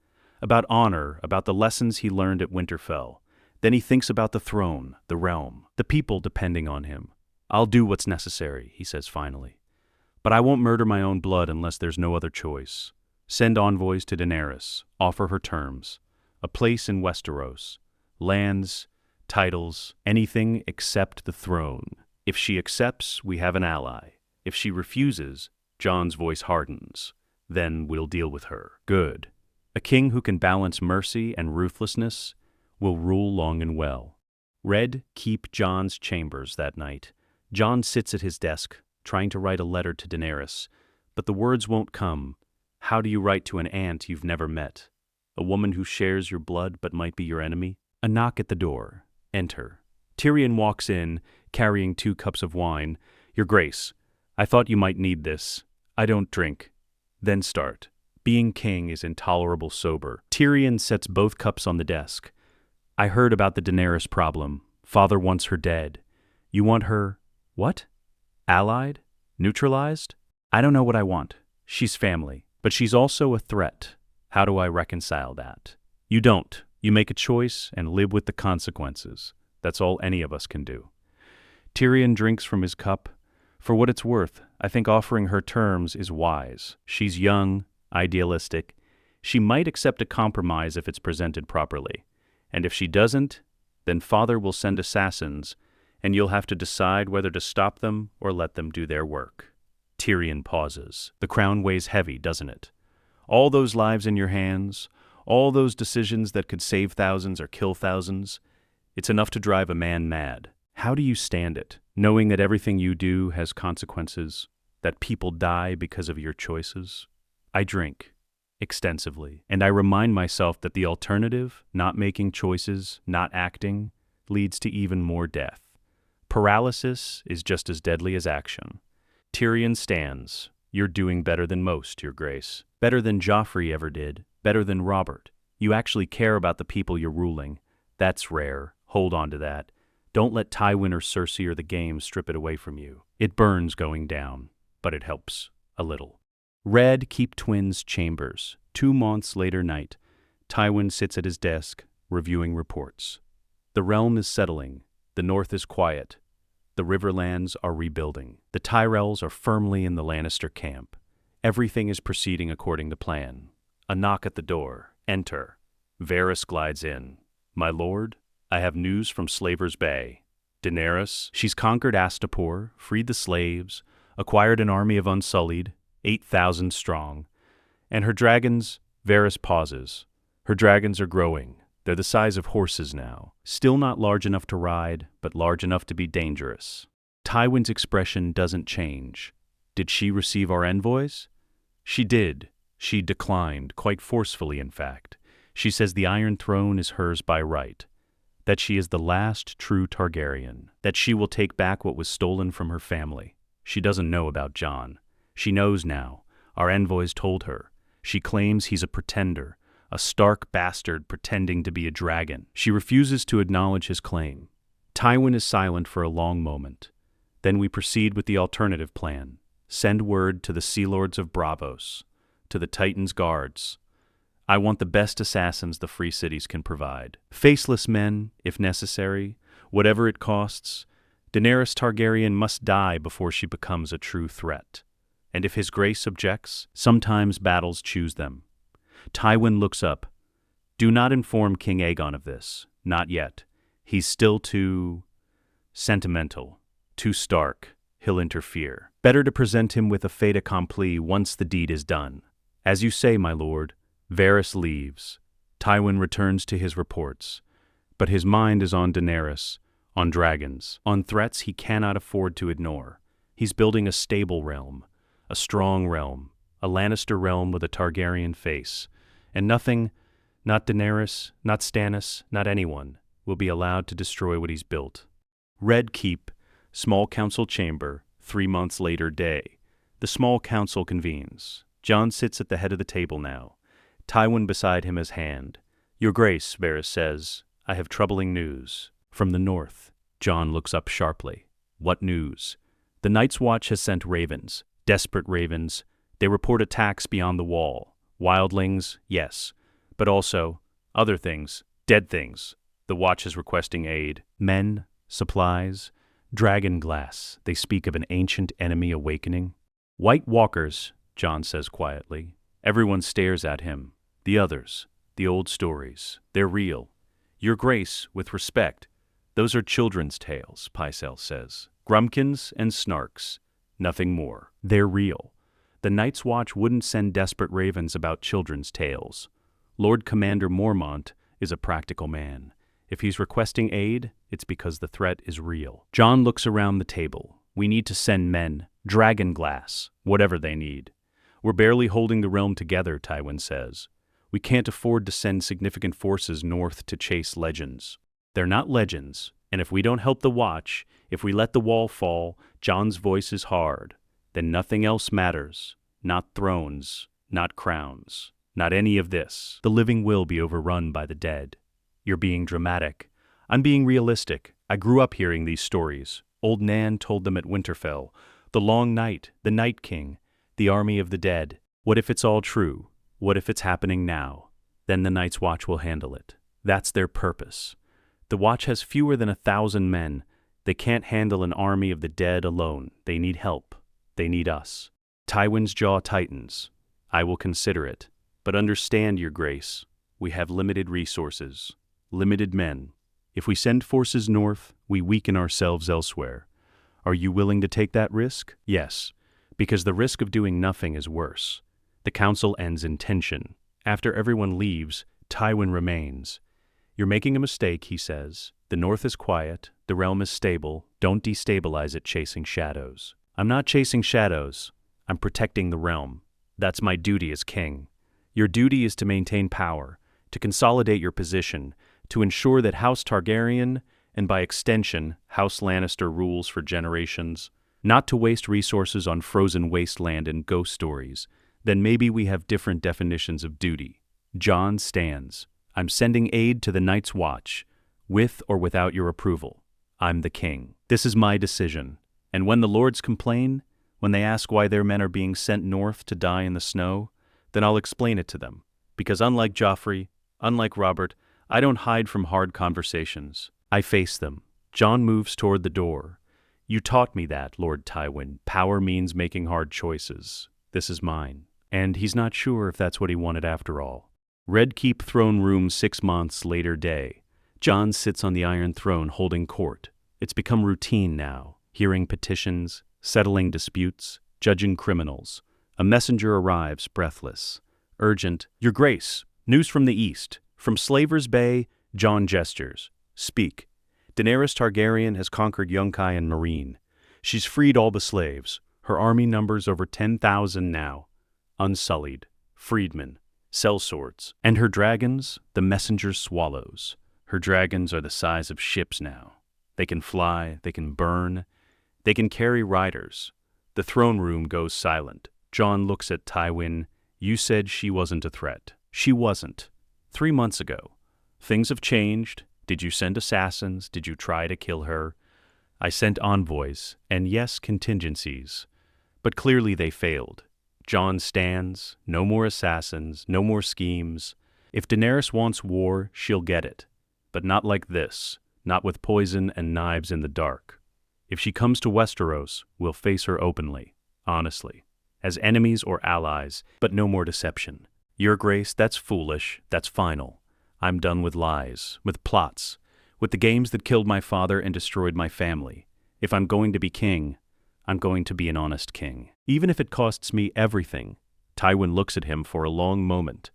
about honor, about the lessons he learned at Winterfell. Then he thinks about the throne, the realm, the people depending on him. I'll do what's necessary, he says finally. But I won't murder my own blood unless there's no other choice. Send envoys to Daenerys, offer her terms. A place in Westeros, lands, titles, anything except the throne. If she accepts, we have an ally. If she refuses, Jon's voice hardens. Then we'll deal with her. Good. A king who can balance mercy and ruthlessness will rule long and well. Red Keep Jon's chambers that night. Jon sits at his desk, trying to write a letter to Daenerys, but the words won't come. How do you write to an aunt you've never met? A woman who shares your blood but might be your enemy? A knock at the door. Enter. Tyrion walks in, carrying 2 cups of wine. Your Grace, I thought you might need this. I don't drink. Then start. Being king is intolerable sober. Tyrion sets both cups on the desk. I heard about the Daenerys problem. Father wants her dead. You want her, what? Allied? Neutralized? I don't know what I want. She's family, but she's also a threat. How do I reconcile that? You don't. You make a choice and live with the consequences. That's all any of us can do. Tyrion drinks from his cup. For what it's worth, I think offering her terms is wise. She's young, idealistic. She might accept a compromise if it's presented properly. And if she doesn't, then Father will send assassins, and you'll have to decide whether to stop them or let them do their work. Tyrion pauses. The crown weighs heavy, doesn't it? All those lives in your hands, all those decisions that could save thousands or kill thousands, it's enough to drive a man mad. How do you stand it, knowing that everything you do has consequences, that people die because of your choices? I drink extensively, and I remind myself that the alternative, not making choices, not acting, leads to even more death. Paralysis is just as deadly as action. Tyrion stands. You're doing better than most, Your Grace. Better than Joffrey ever did. Better than Robert. You actually care about the people you're ruling. That's rare. Hold on to that. Don't let Tywin or Cersei or the game strip it away from you. It burns going down, but it helps. A little. Red Keep Twins Chambers. 2 months later night. Tywin sits at his desk, reviewing reports. The realm is settling. The north is quiet. The Riverlands are rebuilding. The Tyrells are firmly in the Lannister camp. Everything is proceeding according to plan. A knock at the door. Enter. Varys glides in. My lord, I have news from Slaver's Bay. Daenerys, she's conquered Astapor, freed the slaves, acquired an army of Unsullied, 8,000 strong. And her dragons, Varys pauses. Her dragons are growing. They're the size of horses now. Still not large enough to ride, but large enough to be dangerous. Tywin's expression doesn't change. Did she receive our envoys? She did. She declined, quite forcefully in fact. She says the Iron Throne is hers by right. That she is the last true Targaryen. That she will take back what was stolen from her family. She doesn't know about Jon. She knows now. Our envoys told her. She claims he's a pretender. A Stark bastard pretending to be a dragon. She refuses to acknowledge his claim. Tywin is silent for a long moment. Then we proceed with the alternative plan. Send word to the Sea Lords of Braavos, to the Titans' guards. I want the best assassins the free cities can provide. Faceless men, if necessary, whatever it costs. Daenerys Targaryen must die before she becomes a true threat. And if His Grace objects, sometimes battles choose them. Tywin looks up. Do not inform King Aegon of this. Not yet. He's still too sentimental, too Stark. He'll interfere. Better to present him with a fait accompli once the deed is done. As you say, my lord, Varys leaves. Tywin returns to his reports. But his mind is on Daenerys, on dragons, on threats he cannot afford to ignore. He's building a stable realm, a strong realm, a Lannister realm with a Targaryen face. And nothing, not Daenerys, not Stannis, not anyone, will be allowed to destroy what he's built. Red Keep, small council chamber, 3 months later day. The small council convenes. Jon sits at the head of the table now. Tywin beside him as hand. Your Grace, Varys says, I have troubling news. From the north. Jon looks up sharply. What news? The Night's Watch has sent ravens, desperate ravens. They report attacks beyond the wall. Wildlings, yes, but also other things, dead things. The Watch is requesting aid. Men, supplies, dragon glass. They speak of an ancient enemy awakening. White walkers, Jon says quietly. Everyone stares at him. The others, the old stories, they're real. Your Grace, with respect, those are children's tales, Pycelle says. Grumpkins and snarks, nothing more. They're real. The Night's Watch wouldn't send desperate ravens about children's tales. Lord Commander Mormont is a practical man. If he's requesting aid, it's because the threat is real. Jon looks around the table. We need to send men, dragon glass, whatever they need. We're barely holding the realm together, Tywin says. We can't afford to send significant forces north to chase legends. They're not legends, and if we don't help the Watch, if we let the wall fall, Jon's voice is hard, then nothing else matters. Not thrones, not crowns, not any of this. The living will be overrun by the dead. You're being dramatic. I'm being realistic. I grew up hearing these stories. Old Nan told them at Winterfell. The Long Night, the Night King, the army of the dead. What if it's all true? What if it's happening now? Then the Night's Watch will handle it. That's their purpose. The Watch has fewer than 1,000 men. They can't handle an army of the dead alone. They need help. They need us. Tywin's jaw tightens. I will consider it. But understand, Your Grace, we have limited resources, limited men. If we send forces north, we weaken ourselves elsewhere. Are you willing to take that risk? Yes, because the risk of doing nothing is worse. The council ends in tension. After everyone leaves, Tywin remains. You're making a mistake, he says. The north is quiet, the realm is stable. Don't destabilize it chasing shadows. I'm not chasing shadows. I'm protecting the realm. That's my duty as king. Your duty is to maintain power, to consolidate your position, to ensure that House Targaryen, and by extension, House Lannister rules for generations, not to waste resources on frozen wasteland and ghost stories. Then maybe we have different definitions of duty. Jon stands. I'm sending aid to the Night's Watch, with or without your approval. I'm the king. This is my decision. And when the lords complain, when they ask why their men are being sent north to die in the snow, then I'll explain it to them. Because unlike Joffrey, unlike Robert, I don't hide from hard conversations. I face them. Jon moves toward the door. You taught me that, Lord Tywin. Power means making hard choices. This is mine. And he's not sure if that's what he wanted after all. Red Keep throne room 6 months later day. Jon sits on the Iron Throne holding court. It's become routine now. Hearing petitions, settling disputes, judging criminals. A messenger arrives, breathless. Urgent. Your Grace, news from the east. From Slaver's Bay, Jon gestures. Speak. Daenerys Targaryen has conquered Yunkai and Meereen. She's freed all the slaves. Her army numbers over 10,000 now. Unsullied. Freedmen. Sellswords. And her dragons, the messenger swallows. Her dragons are the size of ships now. They can fly, they can burn, they can carry riders. The throne room goes silent. Jon looks at Tywin. You said she wasn't a threat. She wasn't. 3 months ago. Things have changed. Did you send assassins? Did you try to kill her? I sent envoys, and yes, contingencies. But clearly they failed. Jon stands. No more assassins, no more schemes. If Daenerys wants war, she'll get it. But not like this. Not with poison and knives in the dark. If she comes to Westeros, we'll face her openly, honestly, as enemies or allies, but no more deception. Your Grace, that's foolish, that's final. I'm done with lies, with plots, with the games that killed my father and destroyed my family. If I'm going to be king, I'm going to be an honest king. Even if it costs me everything. Tywin looks at him for a long moment.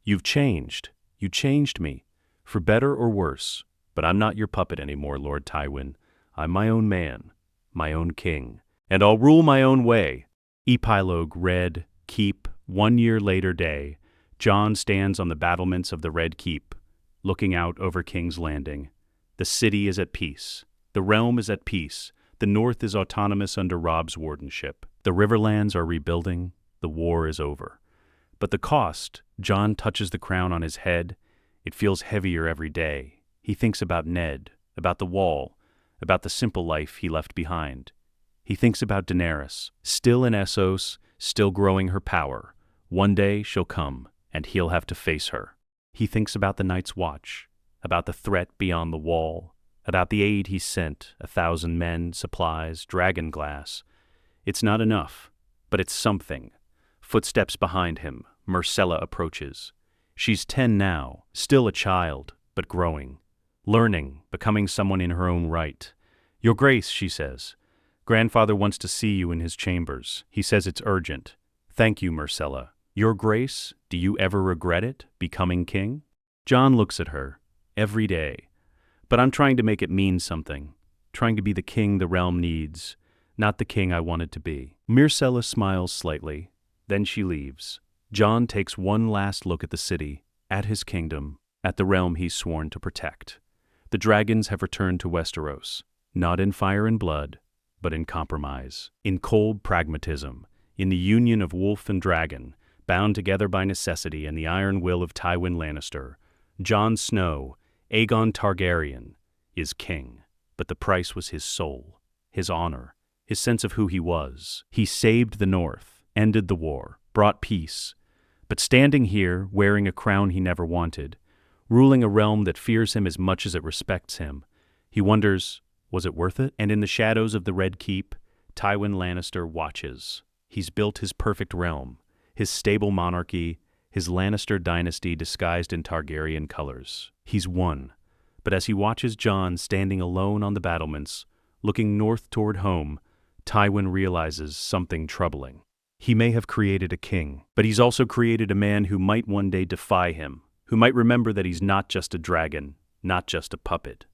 You've changed. You changed me. For better or worse. But I'm not your puppet anymore, Lord Tywin. I'm my own man, my own king. And I'll rule my own way. Epilogue Red Keep, 1 year later day. Jon stands on the battlements of the Red Keep, looking out over King's Landing. The city is at peace. The realm is at peace. The north is autonomous under Robb's wardenship. The Riverlands are rebuilding. The war is over. But the cost, Jon touches the crown on his head. It feels heavier every day. He thinks about Ned, about the wall, about the simple life he left behind. He thinks about Daenerys, still in Essos, still growing her power. One day she'll come, and he'll have to face her. He thinks about the Night's Watch, about the threat beyond the wall, about the aid he sent, 1,000 men, supplies, dragon glass. It's not enough, but it's something. Footsteps behind him, Myrcella approaches. She's 10 now, still a child, but growing. Learning, becoming someone in her own right. Your Grace, she says. Grandfather wants to see you in his chambers. He says it's urgent. Thank you, Myrcella. Your Grace, do you ever regret it, becoming king? Jon looks at her. Every day. But I'm trying to make it mean something. Trying to be the king the realm needs, not the king I wanted to be. Myrcella smiles slightly. Then she leaves. Jon takes one last look at the city, at his kingdom, at the realm he's sworn to protect. The dragons have returned to Westeros, not in fire and blood, but in compromise, in cold pragmatism, in the union of wolf and dragon, bound together by necessity and the iron will of Tywin Lannister. Jon Snow, Aegon Targaryen, is king, but the price was his soul, his honor, his sense of who he was. He saved the North, ended the war, brought peace, but standing here, wearing a crown he never wanted, ruling a realm that fears him as much as it respects him, he wonders, was it worth it? And in the shadows of the Red Keep, Tywin Lannister watches. He's built his perfect realm, his stable monarchy, his Lannister dynasty disguised in Targaryen colors. He's won. But as he watches Jon standing alone on the battlements, looking north toward home, Tywin realizes something troubling. He may have created a king, but he's also created a man who might one day defy him, who might remember that he's not just a dragon, not just a puppet,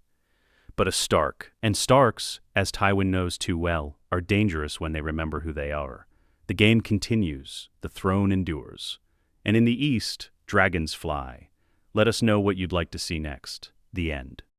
but a Stark. And Starks, as Tywin knows too well, are dangerous when they remember who they are. The game continues, the throne endures. And in the east, dragons fly. Let us know what you'd like to see next. The end.